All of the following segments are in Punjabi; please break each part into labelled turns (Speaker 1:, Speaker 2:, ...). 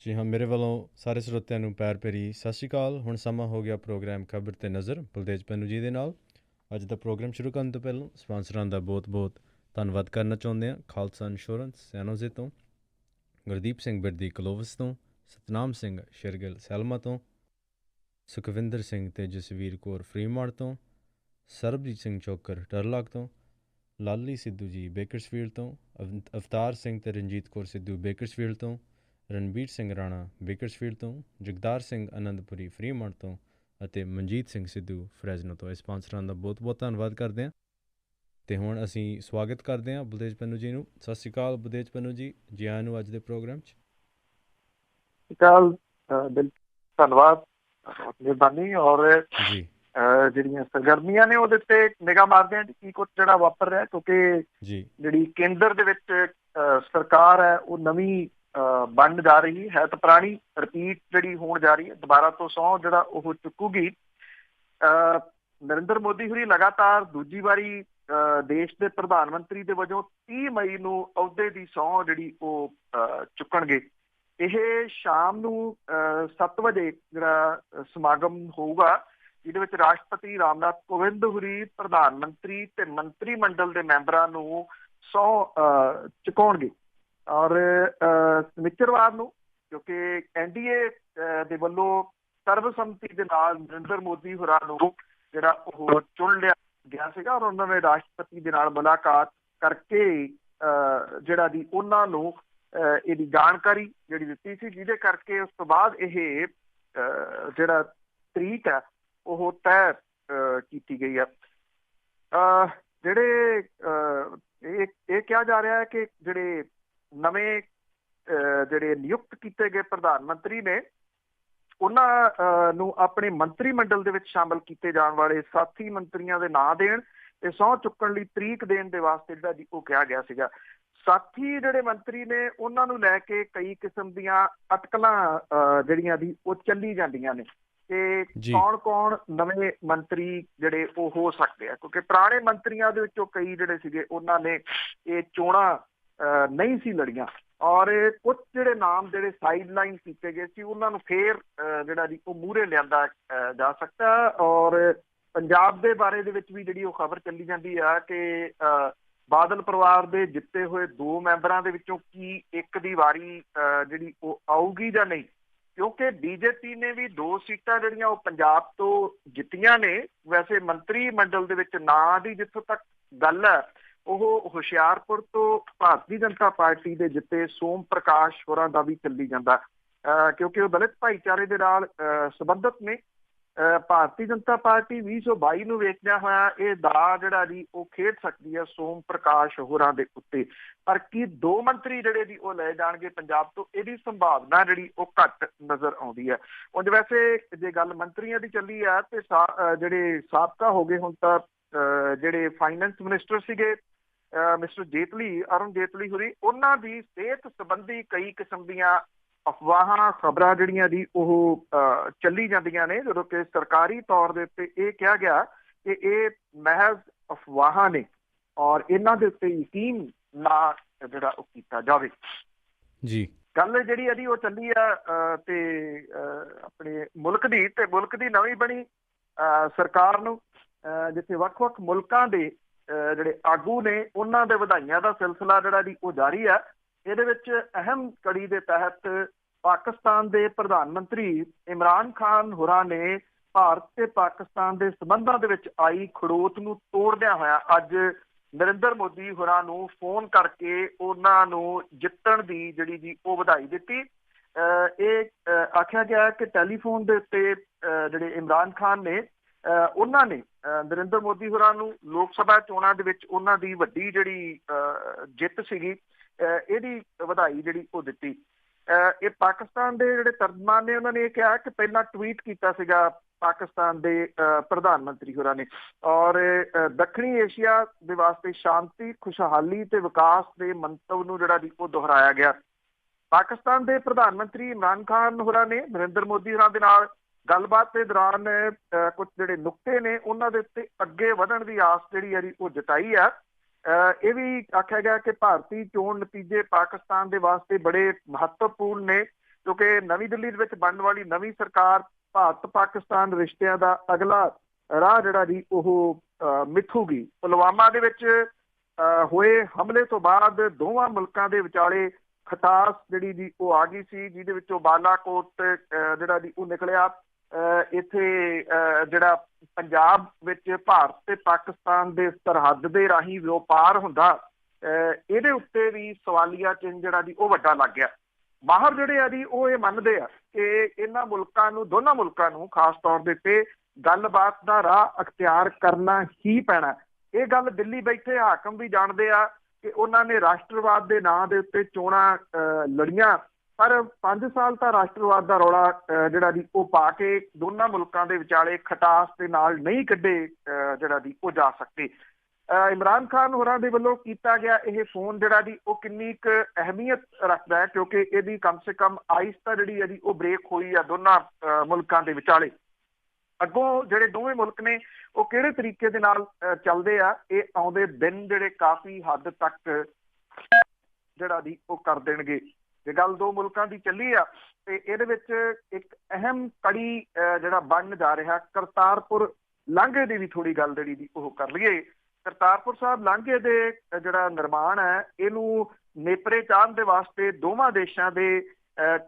Speaker 1: ਜੀ ਹਾਂ, ਮੇਰੇ ਵੱਲੋਂ ਸਾਰੇ ਸਰੋਤਿਆਂ ਨੂੰ ਪਿਆਰ ਭਰੀ ਸਤਿ ਸ਼੍ਰੀ ਅਕਾਲ। ਹੁਣ ਸਮਾਂ ਹੋ ਗਿਆ ਪ੍ਰੋਗਰਾਮ ਖਬਰ ਤੇ ਨਜ਼ਰ ਬਲਦੇਜ ਪੰਨੂ ਜੀ ਦੇ ਨਾਲ। ਅੱਜ ਦਾ ਪ੍ਰੋਗਰਾਮ ਸ਼ੁਰੂ ਕਰਨ ਤੋਂ ਪਹਿਲਾਂ ਸਪਾਂਸਰਾਂ ਦਾ ਬਹੁਤ-ਬਹੁਤ ਧੰਨਵਾਦ ਕਰਨਾ ਚਾਹੁੰਦੇ ਹਾਂ। ਖਾਲਸਾ ਇੰਸ਼ੋਰੈਂਸ ਸੈਨੋਜ਼ੇ ਤੋਂ, ਗੁਰਦੀਪ ਸਿੰਘ ਬਿਰਦੀ ਕਲੋਵਸ ਤੋਂ, ਸਤਨਾਮ ਸਿੰਘ ਸ਼ੇਰਗਿੱਲ ਸੈਲਮਾ ਤੋਂ, ਸੁਖਵਿੰਦਰ ਸਿੰਘ ਤੇ ਜਸਵੀਰ ਕੌਰ ਫਰੀਮਾਰਟ ਤੋਂ, ਸਰਬਜੀਤ ਸਿੰਘ ਚੋਕਰ ਟਰਲਾਕ ਤੋਂ, ਲਾਲੀ ਸਿੱਧੂ ਜੀ ਬੇਕਰਸਫੀਲਡ ਤੋਂ, ਅਵਤਾਰ ਸਿੰਘ ਤੇ ਰਣਜੀਤ ਕੌਰ ਸਿੱਧੂ ਬੇਕਰਸਫੀਲਡ ਤੋਂ, ਰਣਬੀਰ ਸਿੰਘ ਰਾਣਾ ਬੇਕਰਸਫੀਲਡ ਤੋਂ, ਜਗਦਾਰ ਸਿੰਘ ਆਨੰਦਪੁਰੀ ਫਰੀਮਾਰਟ ਤੋਂ ਅਤੇ ਮਨਜੀਤ ਸਿੰਘ ਸਿੱਧੂ ਫਰੈਜ਼ਨੋ ਤੋਂ। ਇਸ ਸਪਾਂਸਰਾਂ ਦਾ ਬਹੁਤ ਬਹੁਤ ਧੰਨਵਾਦ ਕਰਦੇ ਹਾਂ। ਅਤੇ ਹੁਣ ਅਸੀਂ ਸਵਾਗਤ ਕਰਦੇ ਹਾਂ ਬਲਦੇਜ ਪੰਨੂ ਜੀ ਨੂੰ। ਸਤਿ ਸ਼੍ਰੀ ਅਕਾਲ ਬਲਦੇਜ ਪੰਨੂ ਜੀ, ਜੀ ਆਇਆਂ ਨੂੰ ਅੱਜ ਦੇ ਪ੍ਰੋਗਰਾਮ 'ਚ।
Speaker 2: ਧੰਨਵਾਦ, ਮਿਹਰਬਾਨੀ। ਔਰ
Speaker 1: ਜੀ
Speaker 2: ਜਿਹੜੀਆਂ ਸਰਗਰਮੀਆਂ ਨੇ ਉਹਦੇ ਤੇ ਨਿਗਾਹ ਮਾਰਦੇ ਹਾਂ ਕੀ ਕੁਛ ਜਿਹੜਾ ਵਾਪਰ ਰਿਹਾ, ਕਿਉਂਕਿ ਜਿਹੜੀ ਕੇਂਦਰ ਦੇ ਵਿੱਚ ਸਰਕਾਰ ਹੈ ਉਹ ਨਵੀਂ ਬਣਨ ਜਾ ਰਹੀ ਹੈ, ਤਾਂ ਪੁਰਾਣੀ ਰਿਪੀਟ ਜਿਹੜੀ ਹੋਣ ਜਾ ਰਹੀ ਹੈ, ਦੁਬਾਰਾ ਤੋਂ ਸਹੁੰ ਜਿਹੜਾ ਉਹ ਚੁੱਕੂਗੀ। ਨਰਿੰਦਰ ਮੋਦੀ ਹੋਰੀ ਲਗਾਤਾਰ ਦੂਜੀ ਵਾਰੀ ਦੇਸ਼ ਦੇ ਪ੍ਰਧਾਨ ਮੰਤਰੀ ਦੇ ਵਜੋਂ 30 ਮਈ ਨੂੰ ਅਹੁਦੇ ਦੀ ਸਹੁੰ ਜਿਹੜੀ ਉਹ ਚੁੱਕਣਗੇ। ਇਹ ਸ਼ਾਮ ਨੂੰ 7 ਵਜੇ ਜਿਹੜਾ ਸਮਾਗਮ ਹੋਊਗਾ, ਜਿਹਦੇ ਵਿੱਚ ਰਾਸ਼ਟਰਪਤੀ ਰਾਮਨਾਥ ਕੋਵਿੰਦ ਹੋਰੀ ਪ੍ਰਧਾਨ ਮੰਤਰੀ ਤੇ ਮੰਤਰੀ ਮੰਡਲ ਦੇ ਮੈਂਬਰਾਂ ਨੂੰ ਸਹੁੰ ਚੁਕਾਉਣਗੇ। ਔਰ ਸ਼ਨੀਚਰਵਾਰ ਨੂੰ, ਕਿਉਂਕਿ NDA ਦੇ ਵੱਲੋਂ ਸਰਬਸੰਮਤੀ ਦੇ ਨਾਲ ਨਰਿੰਦਰ ਮੋਦੀ ਹੋਰਾਂ ਨੂੰ ਜਿਹੜਾ ਉਹ ਚੁਣ ਲਿਆ ਗਿਆ ਸੀਗਾ, ਔਰ ਉਹਨਾਂ ਨੇ ਰਾਸ਼ਟਰਪਤੀ ਦੇ ਨਾਲ ਮੁਲਾਕਾਤ ਕਰਕੇ ਜਿਹੜਾ ਦੀ ਉਹਨਾਂ ਨੂੰ ਇਹਦੀ ਜਾਣਕਾਰੀ ਜਿਹੜੀ ਦਿੱਤੀ ਸੀ, ਜਿਹਦੇ ਕਰਕੇ ਉਸ ਤੋਂ ਬਾਅਦ ਇਹ ਜਿਹੜਾ ਤਰੀਕ ਹੈ ਉਹ ਤੈਅ ਕੀਤੀ ਗਈ ਹੈ। ਜਿਹੜੇ ਇਹ ਕਿਹਾ ਜਾ ਰਿਹਾ ਹੈ ਕਿ ਜਿਹੜੇ ਨਵੇਂ ਜਿਹੜੇ ਨਿਯੁਕਤ ਕੀਤੇ ਗਏ ਪ੍ਰਧਾਨ ਮੰਤਰੀ ਨੇ, ਉਹਨਾਂ ਨੂੰ ਆਪਣੇ ਮੰਤਰੀ ਮੰਡਲ ਦੇ ਵਿੱਚ ਸ਼ਾਮਲ ਕੀਤੇ ਜਾਣ ਵਾਲੇ ਸਾਥੀ ਮੰਤਰੀਆਂ ਦੇ ਨਾਂ ਦੇਣ ਤੇ ਸਹੁੰ ਚੁੱਕਣ ਲਈ ਤਰੀਕ ਦੇਣ ਦੇ ਵਾਸਤੇ ਜਿਹੜਾ ਜੀ ਉਹ ਕਿਹਾ ਗਿਆ ਸੀਗਾ। ਸਾਥੀ ਜਿਹੜੇ ਮੰਤਰੀ ਨੇ ਉਹਨਾਂ ਨੂੰ ਲੈ ਕੇ ਕਈ ਕਿਸਮ ਦੀਆਂ ਅਟਕਲਾਂ ਜਿਹੜੀਆਂ ਦੀ ਉਹ ਚੱਲੀ ਜਾਂਦੀਆਂ ਨੇ ਕਿ ਕੌਣ ਕੌਣ ਨਵੇਂ ਮੰਤਰੀ ਜਿਹੜੇ ਉਹ ਹੋ ਸਕਦੇ ਆ, ਕਿਉਂਕਿ ਪੁਰਾਣੇ ਮੰਤਰੀਆਂ ਦੇ ਵਿੱਚੋਂ ਕਈ ਜਿਹੜੇ ਸੀਗੇ ਉਹਨਾਂ ਨੇ ਇਹ ਚੋਣਾਂ ਨਹੀਂ ਸੀ ਲੜੀਆਂ, ਔਰ ਕੁਝ ਜਿਹੜੇ ਨਾਮ ਜਿਹੜੇ ਸਾਈਡ ਲਾਈਨ ਕੀਤੇ ਗਏ ਸੀ ਉਹਨਾਂ ਨੂੰ ਫੇਰ ਜਿਹੜਾ ਜੀ ਉਹ ਮੂਹਰੇ ਲਿਆਂਦਾ ਜਾ ਸਕਦਾ। ਔਰ ਪੰਜਾਬ ਦੇ ਬਾਰੇ ਦੇ ਵਿੱਚ ਵੀ ਜਿਹੜੀ ਉਹ ਖਬਰ ਚੱਲੀ ਜਾਂਦੀ ਆ ਕਿ ਬਾਦਲ ਪਰਿਵਾਰ ਦੇ ਜਿੱਤੇ ਹੋਏ 2 ਮੈਂਬਰਾਂ ਦੇ ਵਿੱਚੋਂ ਕੀ ਇੱਕ ਦੀ ਵਾਰੀ ਜਿਹੜੀ ਉਹ ਆਊਗੀ ਜਾਂ ਨਹੀਂ, ਕਿਉਂਕਿ BJP ਨੇ ਵੀ 2 ਸੀਟਾਂ ਜਿਹੜੀਆਂ ਉਹ ਪੰਜਾਬ ਤੋਂ ਜਿੱਤੀਆਂ ਨੇ। ਵੈਸੇ ਮੰਤਰੀ ਮੰਡਲ ਦੇ ਵਿੱਚ ਨਾਂ ਦੀ ਜਿੱਥੋਂ ਤੱਕ ਗੱਲ ਹੈ ਉਹ ਹੁਸ਼ਿਆਰਪੁਰ ਤੋਂ ਭਾਰਤੀ ਜਨਤਾ ਪਾਰਟੀ ਦੇ ਜਿੱਤੇ ਸੋਮ ਪ੍ਰਕਾਸ਼ ਹੋਰਾਂ ਦਾ ਵੀ ਚੱਲੀ ਜਾਂਦਾ, ਕਿਉਂਕਿ ਉਹ ਦਲਿਤ ਭਾਈਚਾਰੇ ਦੇ ਨਾਲ ਸੰਬੰਧਿਤ ਨੇ। ਭਾਰਤੀ ਜਨਤਾ ਪਾਰਟੀ 2022 ਨੂੰ ਵੇਖਦਿਆਂ ਹੋਇਆ ਇਹ ਦਾ ਜਿਹੜਾ ਜੀ ਉਹ ਖੇਡ ਸਕਦੀ ਹੈ ਸੋਮ ਪ੍ਰਕਾਸ਼ ਹੋਰਾਂ ਦੇ ਉੱਤੇ, ਪਰ ਕੀ 2 ਮੰਤਰੀ ਜਿਹੜੇ ਜੀ ਉਹ ਲਏ ਜਾਣਗੇ ਪੰਜਾਬ ਤੋਂ, ਇਹਦੀ ਸੰਭਾਵਨਾ ਜਿਹੜੀ ਉਹ ਘੱਟ ਨਜ਼ਰ ਆਉਂਦੀ ਹੈ। ਉਂਝ ਵੈਸੇ ਜੇ ਗੱਲ ਮੰਤਰੀਆਂ ਦੀ ਚੱਲੀ ਆ ਤੇ ਜਿਹੜੇ ਸਾਬਕਾ ਹੋ ਗਏ ਹੁਣ ਤਾਂ ਜਿਹੜੇ ਫਾਈਨੈਂਸ ਮਿਨਿਸਟਰ ਸੀਗੇ ਮਿਸਟਰ ਜੇਤਲੀ, ਅਰੁਣ ਜੇਤਲੀ ਹੋਰੀ, ਉਹਨਾਂ ਦੀ ਸਿਹਤ ਸੰਬੰਧੀ ਕਈ ਕਿਸਮ ਦੀਆਂ ਅਫਵਾਹਾਂ ਖਬਰਾਂ ਜਿਹੜੀਆਂ ਦੀ ਉਹ ਚੱਲੀ ਜਾਂਦੀਆਂ ਨੇ, ਜਦੋਂ ਕਿ ਸਰਕਾਰੀ ਤੌਰ ਦੇ ਉੱਤੇ ਇਹ ਕਿਹਾ ਗਿਆ ਕਿ ਇਹ ਮਹਿਜ਼ ਅਫਵਾਹਾਂ ਨੇ ਔਰ ਇਹਨਾਂ ਦੇ ਉੱਤੇ ਯਕੀਨ ਨਾ ਜਿਹੜਾ ਉਹ ਕੀਤਾ ਜਾਵੇ।
Speaker 1: ਜੀ
Speaker 2: ਗੱਲ ਜਿਹੜੀ ਇਹਦੀ ਉਹ ਚੱਲੀ ਆ ਤੇ ਆਪਣੇ ਮੁਲਕ ਦੀ ਤੇ ਮੁਲਕ ਦੀ ਨਵੀਂ ਬਣੀ ਸਰਕਾਰ ਨੂੰ ਜਿੱਥੇ ਵੱਖ-ਵੱਖ ਮੁਲਕਾਂ ਦੇ ਜਿਹੜੇ ਆਗੂ ਨੇ ਉਹਨਾਂ ਦੇ ਵਧਾਈਆਂ ਦਾ ਸਿਲਸਿਲਾ ਜਿਹੜਾ ਜੀ ਉਹ ਜਾਰੀ ਹੈ। ਇਹਦੇ ਵਿੱਚ ਅਹਿਮ ਕੜੀ ਦੇ ਤਹਿਤ ਪਾਕਿਸਤਾਨ ਦੇ ਪ੍ਰਧਾਨ ਮੰਤਰੀ ਇਮਰਾਨ ਖਾਨ ਹੋਰਾਂ ਨੇ ਭਾਰਤ ਤੇ ਪਾਕਿਸਤਾਨ ਦੇ ਸੰਬੰਧਾਂ ਦੇ ਵਿੱਚ ਆਈ ਖੜੋਤ ਨੂੰ ਤੋੜਦਿਆਂ ਹੋਇਆ ਅੱਜ ਨਰਿੰਦਰ ਮੋਦੀ ਹੋਰਾਂ ਨੂੰ ਫੋਨ ਕਰਕੇ ਉਹਨਾਂ ਨੂੰ ਜਿੱਤਣ ਦੀ ਜਿਹੜੀ ਜੀ ਉਹ ਵਧਾਈ ਦਿੱਤੀ। ਇਹ ਆਖਿਆ ਗਿਆ ਕਿ ਟੈਲੀਫੋਨ ਦੇ ਉੱਤੇ ਜਿਹੜੇ ਇਮਰਾਨ ਖਾਨ ਨੇ ਉਹਨਾਂ ਨੇ ਨਰਿੰਦਰ ਮੋਦੀ ਹੋਰਾਂ ਨੂੰ ਲੋਕ ਸਭਾ ਚੋਣਾਂ ਦੇ ਵਿੱਚ ਉਹਨਾਂ ਦੀ ਵੱਡੀ ਜਿਹੜੀ ਜਿੱਤ ਸੀਗੀ ਇਹਦੀ ਵਧਾਈ ਜਿਹੜੀ ਉਹ ਦਿੱਤੀ। ਇਹ ਪਾਕਿਸਤਾਨ ਦੇ ਜਿਹੜੇ ਤਰਜਮਾਨ ਨੇ ਉਹਨਾਂ ਨੇ ਇਹ ਕਿਹਾ ਕਿ ਪਹਿਲਾਂ ਟਵੀਟ ਕੀਤਾ ਸੀਗਾ ਪਾਕਿਸਤਾਨ ਦੇ ਪ੍ਰਧਾਨ ਮੰਤਰੀ ਹੋਰਾਂ ਨੇ, ਔਰ ਦੱਖਣੀ ਏਸ਼ੀਆ ਦੇ ਵਾਸਤੇ ਸ਼ਾਂਤੀ, ਖੁਸ਼ਹਾਲੀ ਤੇ ਵਿਕਾਸ ਦੇ ਮੰਤਵ ਨੂੰ ਜਿਹੜਾ ਜੀ ਉਹ ਦੁਹਰਾਇਆ ਗਿਆ। ਪਾਕਿਸਤਾਨ ਦੇ ਪ੍ਰਧਾਨ ਮੰਤਰੀ ਇਮਰਾਨ ਖਾਨ ਹੋਰਾਂ ਨੇ ਨਰਿੰਦਰ ਮੋਦੀ ਹੋਰਾਂ ਦੇ ਨਾਲ ਗੱਲਬਾਤ ਦੇ ਦੌਰਾਨ ਕੁਝ ਜਿਹੜੇ ਨੁਕਤੇ ਨੇ ਉਹਨਾਂ ਦੇ ਉੱਤੇ ਅੱਗੇ ਵਧਣ ਦੀ ਆਸ ਜਿਹੜੀ ਹੈ ਉਹ ਜਤਾਈ ਹੈ। ਇਹ ਵੀ ਆਖਿਆ ਗਿਆ ਕਿ ਭਾਰਤੀ ਚੋਣ ਨਤੀਜੇ ਪਾਕਿਸਤਾਨ ਦੇ ਵਾਸਤੇ ਬੜੇ ਮਹੱਤਵਪੂਰਨ ਨੇ ਕਿਉਂਕਿ ਨਵੀਂ ਦਿੱਲੀ ਦੇ ਵਿੱਚ ਬਣਨ ਵਾਲੀ ਨਵੀਂ ਸਰਕਾਰ ਭਾਰਤ ਪਾਕਿਸਤਾਨ ਰਿਸ਼ਤਿਆਂ ਦਾ ਅਗਲਾ ਰਾਹ ਜਿਹੜਾ ਜੀ ਉਹ ਮਿੱਥੂਗੀ। ਪੁਲਵਾਮਾ ਦੇ ਵਿੱਚ ਹੋਏ ਹਮਲੇ ਤੋਂ ਬਾਅਦ ਦੋਵਾਂ ਮੁਲਕਾਂ ਦੇ ਵਿਚਾਲੇ ਖਟਾਸ ਜਿਹੜੀ ਜੀ ਉਹ ਆ ਗਈ ਸੀ, ਜਿਹਦੇ ਵਿੱਚੋਂ ਬਾਲਾਕੋਟ ਜਿਹੜਾ ਜੀ ਉਹ ਨਿਕਲਿਆ। ਇੱਥੇ ਜਿਹੜਾ ਪੰਜਾਬ ਵਿੱਚ ਭਾਰਤ ਤੇ ਪਾਕਿਸਤਾਨ ਦੇ ਸਰਹੱਦ ਦੇ ਰਾਹੀਂ ਵਪਾਰ ਹੁੰਦਾ, ਇਹਦੇ ਉੱਤੇ ਵੀ ਸਵਾਲੀਆ ਚਿੰਨ੍ਹ ਜਿਹੜਾ ਜੀ ਉਹ ਵੱਡਾ ਲੱਗ ਗਿਆ। ਮਾਹਰ ਜਿਹੜੇ ਆ ਜੀ ਉਹ ਇਹ ਮੰਨਦੇ ਆ ਕਿ ਇਹਨਾਂ ਮੁਲਕਾਂ ਨੂੰ, ਦੋਨਾਂ ਮੁਲਕਾਂ ਨੂੰ ਖਾਸ ਤੌਰ ਦੇ ਉੱਤੇ ਗੱਲਬਾਤ ਦਾ ਰਾਹ ਅਖਤਿਆਰ ਕਰਨਾ ਹੀ ਪੈਣਾ। ਇਹ ਗੱਲ ਦਿੱਲੀ ਬੈਠੇ ਹਾਕਮ ਵੀ ਜਾਣਦੇ ਆ ਕਿ ਉਹਨਾਂ ਨੇ ਰਾਸ਼ਟਰਵਾਦ ਦੇ ਨਾਂ ਦੇ ਉੱਤੇ ਚੋਣਾਂ ਲੜੀਆਂ, ਪਰ 5 ਸਾਲ ਤਾਂ ਰਾਸ਼ਟਰਵਾਦ ਦਾ ਰੌਲਾ ਜਿਹੜਾ ਜੀ ਉਹ ਪਾ ਕੇ ਦੋਨਾਂ ਮੁਲਕਾਂ ਦੇ ਵਿਚਾਲੇ ਖਟਾਸ ਦੇ ਨਾਲ ਨਹੀਂ ਕੱਢੇ ਜਿਹੜਾ ਜੀ ਉਹ ਜਾ ਸਕਦੇ। ਇਮਰਾਨ ਖਾਨ ਹੋਰਾਂ ਦੇ ਵੱਲੋਂ ਕੀਤਾ ਗਿਆ ਇਹ ਫੋਨ ਜਿਹੜਾ ਜੀ ਉਹ ਕਿੰਨੀ ਕੁ ਅਹਿਮੀਅਤ ਰੱਖਦਾ ਹੈ, ਕਿਉਂਕਿ ਇਹਦੀ ਕਮ ਸੇ ਕਮ ਆਈਸ ਤਾਂ ਜਿਹੜੀ ਹੈ ਜੀ ਉਹ ਬ੍ਰੇਕ ਹੋਈ ਆ ਦੋਨਾਂ ਮੁਲਕਾਂ ਦੇ ਵਿਚਾਲੇ। ਅੱਗੋਂ ਜਿਹੜੇ ਦੋਵੇਂ ਮੁਲਕ ਨੇ ਉਹ ਕਿਹੜੇ ਤਰੀਕੇ ਦੇ ਨਾਲ ਚੱਲਦੇ ਆ, ਇਹ ਆਉਂਦੇ ਦਿਨ ਜਿਹੜੇ ਕਾਫੀ ਹੱਦ ਤੱਕ ਜਿਹੜਾ ਜੀ ਉਹ ਕਰ ਦੇਣਗੇ। ਜੇ ਗੱਲ ਦੋ ਮੁਲਕਾਂ ਦੀ ਚੱਲੀ ਆ ਤੇ ਇਹਦੇ ਵਿੱਚ ਇੱਕ ਅਹਿਮ ਕੜੀ ਜਿਹੜਾ ਬਣਨ ਜਾ ਰਿਹਾ ਕਰਤਾਰਪੁਰ ਲਾਂਘੇ ਦੀ ਵੀ ਥੋੜੀ ਗੱਲ ਜਿਹੜੀ ਦੀ ਉਹ ਕਰ ਲਈਏ। ਕਰਤਾਰਪੁਰ ਸਾਹਿਬ ਲਾਂਘੇ ਦੇ ਜਿਹੜਾ ਨਿਰਮਾਣ ਹੈ, ਇਹਨੂੰ ਨੇਪਰੇ ਚਾੜ੍ਹਨ ਦੇ ਵਾਸਤੇ ਦੋਵਾਂ ਦੇਸ਼ਾਂ ਦੇ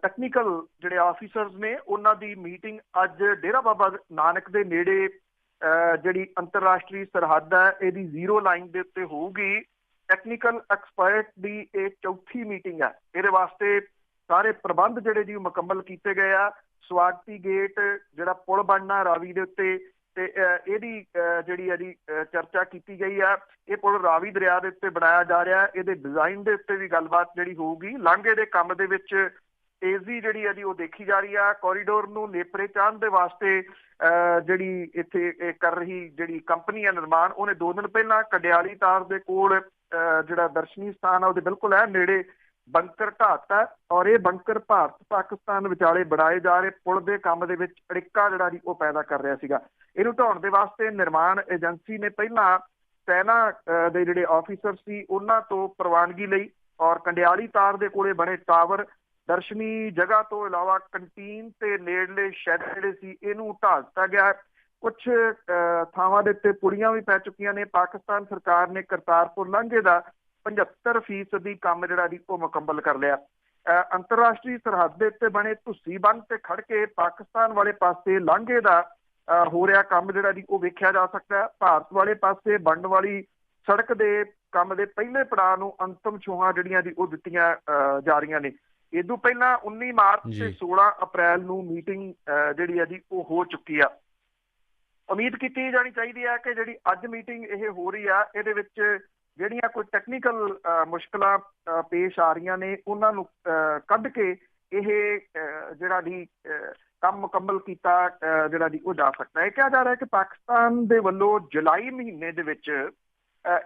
Speaker 2: ਟੈਕਨੀਕਲ ਜਿਹੜੇ ਆਫੀਸਰਸ ਨੇ ਉਹਨਾਂ ਦੀ ਮੀਟਿੰਗ ਅੱਜ ਡੇਰਾ ਬਾਬਾ ਨਾਨਕ ਦੇ ਨੇੜੇ ਜਿਹੜੀ ਅੰਤਰਰਾਸ਼ਟਰੀ ਸਰਹੱਦ ਹੈ ਇਹਦੀ ਜ਼ੀਰੋ ਲਾਈਨ ਦੇ ਉੱਤੇ ਹੋਊਗੀ। ਟੈਕਨੀਕਲ ਐਕਸਪਰਟ ਦੀ ਇਹ ਚੌਥੀ ਮੀਟਿੰਗ ਹੈ। ਇਹਦੇ ਵਾਸਤੇ ਸਾਰੇ ਪ੍ਰਬੰਧ ਜਿਹੜੇ ਜੀ ਮੁਕੰਮਲ ਕੀਤੇ ਗਏ ਆ। ਸਵਾਗਤੀ ਗੇਟ ਜਿਹੜਾ ਪੁਲ ਬਣਨਾ ਰਾਵੀ ਦੇ ਉੱਤੇ, ਤੇ ਇਹਦੀ ਜਿਹੜੀ ਇਹਦੀ ਚਰਚਾ ਕੀਤੀ ਗਈ ਆ। ਇਹ ਪੁਲ ਰਾਵੀ ਦਰਿਆ ਦੇ ਉੱਤੇ ਬਣਾਇਆ ਜਾ ਰਿਹਾ, ਇਹਦੇ ਡਿਜ਼ਾਈਨ ਦੇ ਉੱਤੇ ਵੀ ਗੱਲਬਾਤ ਜਿਹੜੀ ਹੋਊਗੀ। ਲਾਂਘੇ ਦੇ ਕੰਮ ਦੇ ਵਿੱਚ ਤੇਜ਼ੀ ਜਿਹੜੀ ਹੈ ਜੀ ਉਹ ਦੇਖੀ ਜਾ ਰਹੀ ਆ। ਕੋਰੀਡੋਰ ਨੂੰ ਨੇਪਰੇ ਚਾੜ੍ਹਨ ਦੇ ਵਾਸਤੇ ਜਿਹੜੀ ਇੱਥੇ ਕਰ ਰਹੀ ਜਿਹੜੀ ਕੰਪਨੀ ਹੈ ਨਿਰਮਾਣ, ਉਹਨੇ 2 ਦਿਨ ਪਹਿਲਾਂ ਕੰਡਿਆਲੀ ਤਾਰ ਦੇ ਕੋਲ ਜਿਹੜਾ ਦਰਸ਼ਨੀ ਸਥਾਨ ਆ ਉਹਦੇ ਬਿਲਕੁਲ ਨੇੜੇ ਬੰਕਰ ਢਾਤਾ, ਔਰ ਇਹ ਬੰਕਰ ਭਾਰਤ ਪਾਕਿਸਤਾਨ ਵਿਚਾਲੇ ਬਣਾਏ ਜਾ ਰਹੇ ਪੁਲ ਦੇ ਕੰਮ ਦੇ ਵਿੱਚ ਅੜਿੱਕਾ ਜਿਹੜਾ ਜੀ ਉਹ ਪੈਦਾ ਕਰ ਰਿਹਾ ਸੀਗਾ। ਇਹਨੂੰ ਢਾਉਣ ਦੇ ਵਾਸਤੇ ਨਿਰਮਾਣ ਏਜੰਸੀ ਨੇ ਪਹਿਲਾਂ ਸੈਨਾ ਦੇ ਜਿਹੜੇ ਆਫੀਸਰ ਸੀ ਉਹਨਾਂ ਤੋਂ ਪ੍ਰਵਾਨਗੀ ਲਈ, ਔਰ ਕੰਡਿਆਲੀ ਤਾਰ ਦੇ ਕੋਲੇ ਬਣੇ ਟਾਵਰ, ਦਰਸ਼ਨੀ ਜਗ੍ਹਾ ਤੋਂ ਇਲਾਵਾ ਕੰਟੀਨ ਤੇ ਨੇੜਲੇ ਸ਼ੈੱਡ ਜਿਹੜੇ ਸੀ ਇਹਨੂੰ ਢਾਹ ਦਿੱਤਾ ਗਿਆ। ਕੁਛ ਥਾਵਾਂ ਦੇ ਉੱਤੇ ਪੁਲੀਆਂ ਵੀ ਪੈ ਚੁੱਕੀਆਂ ਨੇ। ਪਾਕਿਸਤਾਨ ਸਰਕਾਰ ਨੇ ਕਰਤਾਰਪੁਰ ਲਾਂਘੇ ਦਾ 75% ਕੰਮ ਜਿਹੜਾ ਜੀ ਉਹ ਮੁਕੰਮਲ ਕਰ ਲਿਆ। ਅੰਤਰਰਾਸ਼ਟਰੀ ਸਰਹੱਦ ਦੇ ਉੱਤੇ ਬਣੇ ਧੁੱਸੀ ਬੰਨ੍ਹ ਤੇ ਖੜ ਕੇ ਪਾਕਿਸਤਾਨ ਵਾਲੇ ਪਾਸੇ ਲਾਂਘੇ ਦਾ ਹੋ ਰਿਹਾ ਕੰਮ ਜਿਹੜਾ ਜੀ ਉਹ ਵੇਖਿਆ ਜਾ ਸਕਦਾ ਹੈ। ਭਾਰਤ ਵਾਲੇ ਪਾਸੇ ਬਣਨ ਵਾਲੀ ਸੜਕ ਦੇ ਕੰਮ ਦੇ ਪਹਿਲੇ ਪੜਾਅ ਨੂੰ ਅੰਤਮ ਛੂਹਾਂ ਜਿਹੜੀਆਂ ਜੀ ਉਹ ਦਿੱਤੀਆਂ ਜਾ ਰਹੀਆਂ ਨੇ। ਇਦੋਂ ਪਹਿਲਾਂ 19 ਮਾਰਚ ਤੇ 16 ਅਪ੍ਰੈਲ ਨੂੰ ਮੀਟਿੰਗ ਜਿਹੜੀ ਹੈ ਜੀ ਉਹ ਹੋ ਚੁੱਕੀ ਆ। ਉਮੀਦ ਕੀਤੀ ਜਾਣੀ ਚਾਹੀਦੀ ਹੈ ਕਿ ਜਿਹੜੀ ਅੱਜ ਮੀਟਿੰਗ ਇਹ ਹੋ ਰਹੀ ਆ ਇਹਦੇ ਵਿੱਚ ਜਿਹੜੀਆਂ ਕੋਈ ਟੈਕਨੀਕਲ ਮੁਸ਼ਕਲਾਂ ਪੇਸ਼ ਆ ਰਹੀਆਂ ਨੇ ਉਹਨਾਂ ਨੂੰ ਕੱਢ ਕੇ ਇਹ ਜਿਹੜਾ ਜੀ ਕੰਮ ਮੁਕੰਮਲ ਕੀਤਾ ਜਿਹੜਾ ਜੀ ਉਹ ਜਾ ਸਕਦਾ ਹੈ। ਕਿਹਾ ਜਾ ਰਿਹਾ ਕਿ ਪਾਕਿਸਤਾਨ ਦੇ ਵੱਲੋਂ ਜੁਲਾਈ ਮਹੀਨੇ ਦੇ ਵਿੱਚ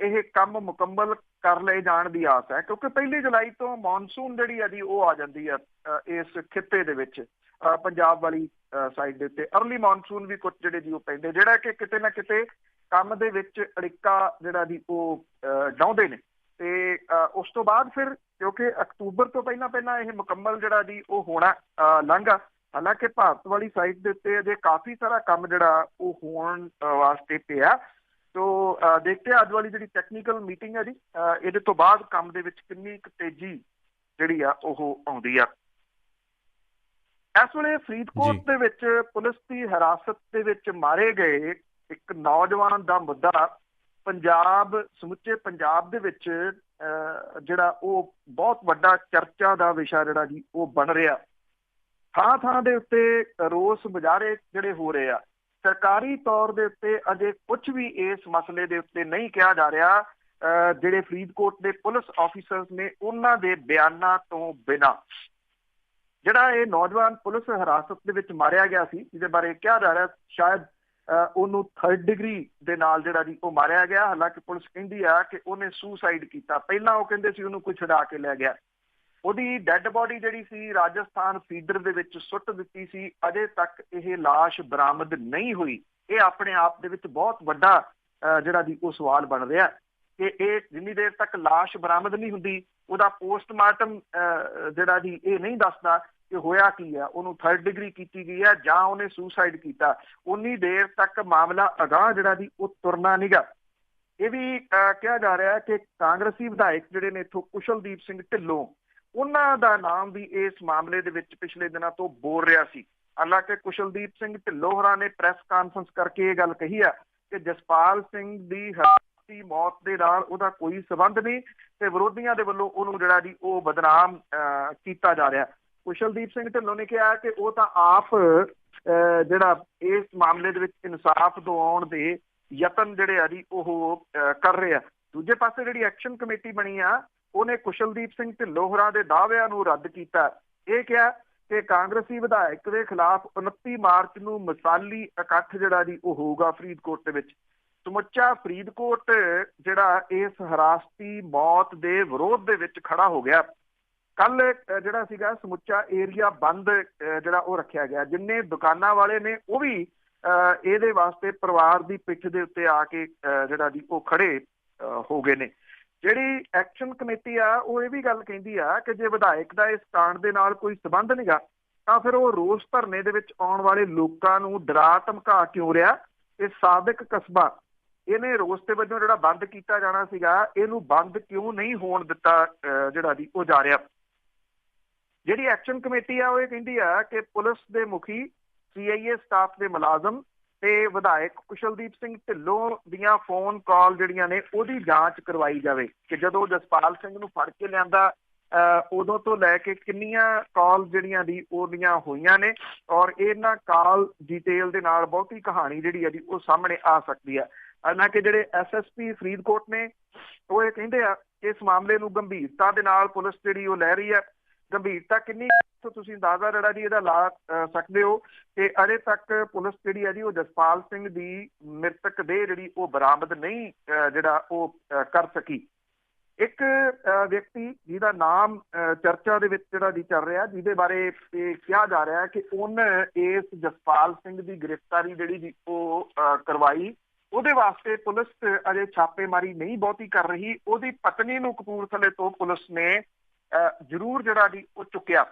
Speaker 2: ਇਹ ਕੰਮ ਮੁਕੰਮਲ ਕਰ ਲਏ ਜਾਣ ਦੀ ਆਸ ਹੈ, ਕਿਉਂਕਿ 1 ਜੁਲਾਈ ਤੋਂ ਮੌਨਸੂਨ ਜਿਹੜੀ ਹੈ ਜੀ ਉਹ ਆ ਜਾਂਦੀ ਹੈ ਇਸ ਖਿੱਤੇ ਦੇ ਵਿੱਚ। ਪੰਜਾਬ ਵਾਲੀ ਸਾਈਡ ਦੇ ਉੱਤੇ ਅਰਲੀ ਮੌਨਸੂਨ ਵੀ ਕੁਝ ਜਿਹੜੇ ਜੀ ਉਹ ਪੈਂਦੇ, ਜਿਹੜਾ ਕਿ ਕਿਤੇ ਨਾ ਕਿਤੇ ਕੰਮ ਦੇ ਵਿੱਚ ਅੜਿੱਕਾ ਜਿਹੜਾ ਜੀ ਉਹ ਡਾਉਂਦੇ ਨੇ। ਤੇ ਉਸ ਤੋਂ ਬਾਅਦ ਫਿਰ ਕਿਉਂਕਿ ਅਕਤੂਬਰ ਤੋਂ ਪਹਿਲਾਂ ਇਹ ਮੁਕੰਮਲ ਜਿਹੜਾ ਜੀ ਉਹ ਹੋਣਾ ਲਾਂਘਾ। ਹਾਲਾਂਕਿ ਭਾਰਤ ਵਾਲੀ ਸਾਈਡ ਦੇ ਉੱਤੇ ਅਜੇ ਕਾਫੀ ਸਾਰਾ ਕੰਮ ਜਿਹੜਾ ਉਹ ਹੋਣ ਵਾਸਤੇ ਪਿਆ। ਤੋ ਦੇਖਦੇ ਅੱਜ ਵਾਲੀ ਜਿਹੜੀ ਟੈਕਨੀਕਲ ਮੀਟਿੰਗ ਹੈ ਜੀ ਇਹਦੇ ਤੋਂ ਬਾਅਦ ਕੰਮ ਦੇ ਵਿੱਚ ਕਿੰਨੀ ਕੁ ਤੇਜ਼ੀ ਜਿਹੜੀ ਆ ਉਹ ਆਉਂਦੀ ਆ। ਇਸ ਵੇਲੇ ਫਰੀਦਕੋਟ ਦੇ ਵਿੱਚ ਪੁਲਿਸ ਦੀ ਹਿਰਾਸਤ ਦੇ ਵਿੱਚ ਮਾਰੇ ਗਏ ਇੱਕ ਨੌਜਵਾਨ ਦਾ ਮੁੱਦਾ ਸਮੁੱਚੇ ਪੰਜਾਬ ਦੇ ਵਿੱਚ ਜਿਹੜਾ ਉਹ ਬਹੁਤ ਵੱਡਾ ਚਰਚਾ ਦਾ ਵਿਸ਼ਾ ਜਿਹੜਾ ਜੀ ਉਹ ਬਣ ਰਿਹਾ। ਥਾਂ ਦੇ ਉੱਤੇ ਰੋਸ ਮੁਜ਼ਾਹਰੇ ਜਿਹੜੇ ਹੋ ਰਹੇ ਆ। ਸਰਕਾਰੀ ਤੌਰ ਦੇ ਉੱਤੇ ਅਜੇ ਕੁਝ ਵੀ ਇਸ ਮਸਲੇ ਦੇ ਉੱਤੇ ਨਹੀਂ ਕਿਹਾ ਜਾ ਰਿਹਾ। ਜਿਹੜੇ ਫਰੀਦਕੋਟ ਦੇ ਪੁਲਿਸ ਆਫੀਸਰਸ ਨੇ ਉਹਨਾਂ ਦੇ ਬਿਆਨਾਂ ਤੋਂ ਬਿਨਾਂ ਜਿਹੜਾ ਇਹ ਨੌਜਵਾਨ ਪੁਲਿਸ ਹਿਰਾਸਤ ਦੇ ਵਿੱਚ ਮਾਰਿਆ ਗਿਆ ਸੀ, ਜਿਹਦੇ ਬਾਰੇ ਕਿਹਾ ਜਾ ਰਿਹਾ ਸ਼ਾਇਦ ਉਹਨੂੰ 3rd ਡਿਗਰੀ ਦੇ ਨਾਲ ਜਿਹੜਾ ਜੀ ਉਹ ਮਾਰਿਆ ਗਿਆ। ਹਾਲਾਂਕਿ ਪੁਲਿਸ ਕਹਿੰਦੀ ਆ ਕਿ ਉਹਨੇ ਸੁਸਾਈਡ ਕੀਤਾ। ਪਹਿਲਾਂ ਉਹ ਕਹਿੰਦੇ ਸੀ ਉਹਨੂੰ ਕੋਈ ਛੁਡਾ ਕੇ ਲੈ ਗਿਆ। ਉਹਦੀ ਡੈੱਡ ਬੋਡੀ ਜਿਹੜੀ ਸੀ ਰਾਜਸਥਾਨ ਫੀਡਰ ਦੇ ਵਿੱਚ ਸੁੱਟ ਦਿੱਤੀ ਸੀ। ਅਜੇ ਤੱਕ ਇਹ ਲਾਸ਼ ਬਰਾਮਦ ਨਹੀਂ ਹੋਈ। ਇਹ ਆਪਣੇ ਆਪ ਦੇ ਵਿੱਚ ਬਹੁਤ ਵੱਡਾ ਜਿਹੜਾ ਜੀ ਉਹ ਸਵਾਲ ਬਣ ਰਿਹਾ ਕਿ ਇਹ ਜਿੰਨੀ ਦੇਰ ਤੱਕ ਲਾਸ਼ ਬਰਾਮਦ ਨਹੀਂ ਹੁੰਦੀ, ਉਹਦਾ ਪੋਸਟਮਾਰਟਮ ਜਿਹੜਾ ਜੀ ਇਹ ਨਹੀਂ ਦੱਸਦਾ ਕਿ ਹੋਇਆ ਕੀ ਆ, ਉਹਨੂੰ 3rd ਡਿਗਰੀ ਕੀਤੀ ਗਈ ਹੈ ਜਾਂ ਉਹਨੇ ਸੁਸਾਈਡ ਕੀਤਾ, ਉਨੀ ਦੇਰ ਤੱਕ ਮਾਮਲਾ ਅਗਾਂਹ ਜਿਹੜਾ ਦੀ ਉਹ ਤੁਰਨਾ ਨੀਗਾ। ਇਹ ਵੀ ਕਿਹਾ ਜਾ ਰਿਹਾ ਹੈ ਕਿ ਕਾਂਗਰਸੀ ਵਿਧਾਇਕ ਜਿਹੜੇ ਨੇ ਇੱਥੋਂ ਕੁਸ਼ਲਦੀਪ ਸਿੰਘ ਢਿੱਲੋਂ, ਉਹਨਾਂ ਦਾ ਨਾਮ ਵੀ ਇਸ ਮਾਮਲੇ ਦੇ ਵਿੱਚ ਪਿਛਲੇ ਦਿਨਾਂ ਤੋਂ ਬੋਲ ਰਿਹਾ ਸੀ। ਹਾਲਾਂਕਿ ਕੁਸ਼ਲਦੀਪ ਸਿੰਘ ਢਿੱਲੋਂ ਹੋਰਾਂ ਨੇ ਪ੍ਰੈਸ ਕਾਨਫਰੰਸ ਕਰਕੇ ਇਹ ਗੱਲ ਕਹੀ ਆ ਕਿ ਜਸਪਾਲ ਸਿੰਘ ਦੀ ਮੌਤ ਦੇ ਨਾਲ ਉਹਦਾ ਕੋਈ ਸਬੰਧ ਨਹੀਂ ਤੇ ਵਿਰੋਧੀਆਂ ਦੇ ਵੱਲੋਂ ਉਹਨੂੰ ਜਿਹੜਾ ਜੀ ਉਹ ਬਦਨਾਮ ਕੀਤਾ ਜਾ ਰਿਹਾ। ਕੁਸ਼ਲਦੀਪ ਸਿੰਘ ਢਿੱਲੋਂ ਨੇ ਕਿਹਾ ਕਿ ਉਹ ਤਾਂ ਆਪ ਜਿਹੜਾ ਇਸ ਮਾਮਲੇ ਦੇ ਵਿੱਚ ਇਨਸਾਫ ਦਿਵਾਉਣ ਦੇ ਯਤਨ ਜਿਹੜੇ ਆ ਜੀ ਉਹ ਕਰ ਰਹੇ ਆ। ਦੂਜੇ ਪਾਸੇ ਜਿਹੜੀ ਐਕਸ਼ਨ ਕਮੇਟੀ ਬਣੀ ਆ, ਉਹਨੇ ਕੁਸ਼ਲਦੀਪ ਸਿੰਘ ਢਿੱਲੋਂ ਹੋਰਾਂ ਦੇ ਦਾਅਵਿਆਂ ਨੂੰ ਰੱਦ ਕੀਤਾ। ਇਹ ਕਿਹਾ ਕਿ ਕਾਂਗਰਸੀ ਵਿਧਾਇਕ ਦੇ ਖਿਲਾਫ 29 ਮਾਰਚ ਨੂੰ ਮਿਸਾਲੀ ਇਕੱਠ ਜਿਹੜਾ ਜੀ ਉਹ ਹੋਊਗਾ ਫਰੀਦਕੋਟ ਦੇ ਵਿੱਚ। ਸਮੁੱਚਾ ਫਰੀਦਕੋਟ ਜਿਹੜਾ ਇਸ ਹਿਰਾਸਤੀ ਮੌਤ ਦੇ ਵਿਰੋਧ ਦੇ ਵਿੱਚ ਖੜਾ ਹੋ ਗਿਆ। ਕੱਲ ਜਿਹੜਾ ਸੀਗਾ ਸਮੁੱਚਾ ਏਰੀਆ ਬੰਦ ਜਿਹੜਾ ਉਹ ਰੱਖਿਆ ਗਿਆ। ਜਿੰਨੇ ਦੁਕਾਨਾਂ ਵਾਲੇ ਨੇ ਉਹ ਵੀ ਇਹਦੇ ਵਾਸਤੇ ਪਰਿਵਾਰ ਦੀ ਪਿੱਠ ਦੇ ਉੱਤੇ ਆ ਕੇ ਜਿਹੜਾ ਜੀ ਉਹ ਖੜੇ ਹੋ ਗਏ ਨੇ। ਜਿਹੜੀ ਐਕਸ਼ਨ ਕਮੇਟੀ ਆ ਉਹ ਇਹ ਵੀ ਗੱਲ ਕਹਿੰਦੀ ਆ ਕਿ ਜੇ ਵਿਧਾਇਕ ਦਾ ਇਸ ਕਾਂਡ ਦੇ ਨਾਲ ਕੋਈ ਸਬੰਧ ਨਹੀਂਗਾ ਤਾਂ ਫਿਰ ਉਹ ਰੋਸ ਧਰਨੇ ਦੇ ਵਿੱਚ ਆਉਣ ਵਾਲੇ ਲੋਕਾਂ ਨੂੰ ਡਰਾ ਧਮਕਾ ਕਿਉਂ ਰਿਹਾ। ਇਹ ਸਾਦਿਕ ਕਸਬਾ ਇਹਨੇ ਰੋਸ ਦੇ ਵਜੋਂ ਜਿਹੜਾ ਬੰਦ ਕੀਤਾ ਜਾਣਾ ਸੀਗਾ, ਇਹਨੂੰ ਬੰਦ ਕਿਉਂ ਨਹੀਂ ਹੋਣ ਦਿੱਤਾ ਜਿਹੜਾ ਜੀ ਉਹ ਜਾ ਰਿਹਾ। ਜਿਹੜੀ ਐਕਸ਼ਨ ਕਮੇਟੀ ਆ ਉਹ ਇਹ ਕਹਿੰਦੀ ਆ ਕਿ ਪੁਲਿਸ ਦੇ ਮੁਖੀ, CIA ਸਟਾਫ ਦੇ ਮੁਲਾਜ਼ਮ ਤੇ ਵਿਧਾਇਕ ਕੁਸ਼ਲਦੀਪ ਸਿੰਘ ਢਿੱਲੋਂ ਦੀਆਂ ਫੋਨ ਕਾਲ ਜਿਹੜੀਆਂ ਨੇ ਉਹਦੀ ਜਾਂਚ ਕਰਵਾਈ ਜਾਵੇ ਕਿ ਜਦੋਂ ਜਸਪਾਲ ਸਿੰਘ ਨੂੰ ਫੜ ਕੇ ਲਿਆਂਦਾ ਉਦੋਂ ਤੋਂ ਲੈ ਕੇ ਕਿੰਨੀਆਂ ਕਾਲ ਜਿਹੜੀਆਂ ਦੀ ਉਹਦੀਆਂ ਹੋਈਆਂ ਨੇ ਔਰ ਇਹਨਾਂ ਕਾਲ ਡਿਟੇਲ ਦੇ ਨਾਲ ਬਹੁਤੀ ਕਹਾਣੀ ਜਿਹੜੀ ਆ ਜੀ ਉਹ ਸਾਹਮਣੇ ਆ ਸਕਦੀ ਆ। ਹਾਲਾਂਕਿ ਜਿਹੜੇ SSP ਫਰੀਦਕੋਟ ਨੇ ਉਹ ਇਹ ਕਹਿੰਦੇ ਆ ਕਿ ਇਸ ਮਾਮਲੇ ਨੂੰ ਗੰਭੀਰਤਾ ਦੇ ਨਾਲ ਪੁਲਿਸ ਜਿਹੜੀ ਉਹ ਲੈ ਰਹੀ ਹੈ। ਗੰਭੀਰਤਾ ਕਿੰਨੀ ਤੁਸੀਂ ਅੰਦਾਜ਼ਾ ਜਿਹੜਾ ਜੀ ਇਹਦਾ ਲਾ ਸਕਦੇ ਹੋ ਕਿ ਅਜੇ ਤੱਕ ਪੁਲਿਸ ਜਿਹੜੀ ਹੈ ਜੀ ਉਹ ਜਸਪਾਲ ਸਿੰਘ ਦੀ ਮ੍ਰਿਤਕ ਦੇਹ ਜਿਹੜੀ ਉਹ ਬਰਾਮਦ ਨਹੀਂ ਜਿਹੜਾ ਉਹ ਕਰ ਸਕੀ। ਇੱਕ ਵਿਅਕਤੀ ਜਿਹਦਾ ਨਾਮ ਚਰਚਾ ਦੇ ਵਿੱਚ ਜਿਹੜਾ ਜੀ ਚੱਲ ਰਿਹਾ, ਜਿਹਦੇ ਬਾਰੇ ਇਹ ਕਿਹਾ ਜਾ ਰਿਹਾ ਕਿ ਉਹਨੇ ਇਸ ਜਸਪਾਲ ਸਿੰਘ ਦੀ ਗ੍ਰਿਫਤਾਰੀ ਜਿਹੜੀ ਜੀ ਉਹ ਕਰਵਾਈ, ਉਹਦੇ ਵਾਸਤੇ ਪੁਲਿਸ ਅਜੇ ਛਾਪੇਮਾਰੀ ਨਹੀਂ ਬਹੁਤੀ ਕਰ ਰਹੀ। ਉਹਦੀ ਪਤਨੀ ਨੂੰ ਕਪੂਰਥਲੇ ਤੋਂ ਪੁਲਿਸ ਨੇ ਜ਼ਰੂਰ ਜਿਹੜਾ ਜੀ ਉਹ ਚੁੱਕਿਆ।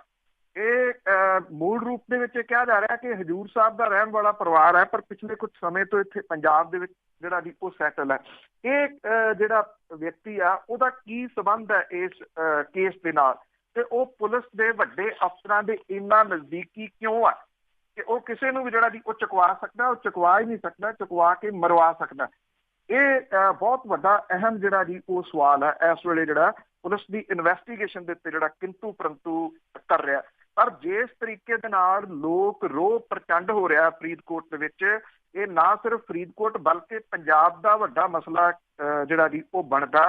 Speaker 2: ਇਹ ਮੂਲ ਰੂਪ ਦੇ ਵਿੱਚ ਕਿਹਾ ਜਾ ਰਿਹਾ ਕਿ ਹਜੂਰ ਸਾਹਿਬ ਦਾ ਰਹਿਣ ਵਾਲਾ ਪਰਿਵਾਰ ਹੈ, ਪਰ ਪਿਛਲੇ ਕੁਝ ਸਮੇਂ ਤੋਂ ਇੱਥੇ ਪੰਜਾਬ ਦੇ ਵਿੱਚ ਜਿਹੜਾ ਜੀ ਉਹ ਸੈਟਲ ਹੈ। ਇਹ ਜਿਹੜਾ ਵਿਅਕਤੀ ਆ ਉਹਦਾ ਕੀ ਸੰਬੰਧ ਹੈ ਇਸ ਕੇਸ ਦੇ ਨਾਲ ਤੇ ਉਹ ਪੁਲਿਸ ਦੇ ਵੱਡੇ ਅਫਸਰਾਂ ਦੇ ਇੰਨਾ ਨਜ਼ਦੀਕੀ ਕਿਉਂ ਆ ਕਿ ਉਹ ਕਿਸੇ ਨੂੰ ਵੀ ਜਿਹੜਾ ਜੀ ਉਹ ਚੁਕਵਾ ਸਕਦਾ, ਉਹ ਚੁਕਵਾ ਹੀ ਨਹੀਂ ਸਕਦਾ, ਚੁਕਵਾ ਕੇ ਮਰਵਾ ਸਕਦਾ। ਇਹ ਬਹੁਤ ਵੱਡਾ ਅਹਿਮ ਜਿਹੜਾ ਜੀ ਉਹ ਸਵਾਲ ਹੈ ਇਸ ਵੇਲੇ ਜਿਹੜਾ ਪੁਲਿਸ ਦੀ ਇਨਵੈਸਟੀਗੇਸ਼ਨ ਦੇ ਉੱਤੇ ਜਿਹੜਾ ਕਿੰਤੂ ਪਰੰਤੂ ਕਰ ਰਿਹਾ। ਪਰ ਜਿਸ ਤਰੀਕੇ ਦੇ ਨਾਲ ਲੋਕ ਰੋਹ ਪ੍ਰਚੰਡ ਹੋ ਰਿਹਾ ਫਰੀਦਕੋਟ ਦੇ ਵਿੱਚ, ਇਹ ਨਾ ਸਿਰਫ ਫਰੀਦਕੋਟ ਬਲਕਿ ਪੰਜਾਬ ਦਾ ਵੱਡਾ ਮਸਲਾ ਜਿਹੜਾ ਜੀ ਉਹ ਬਣਦਾ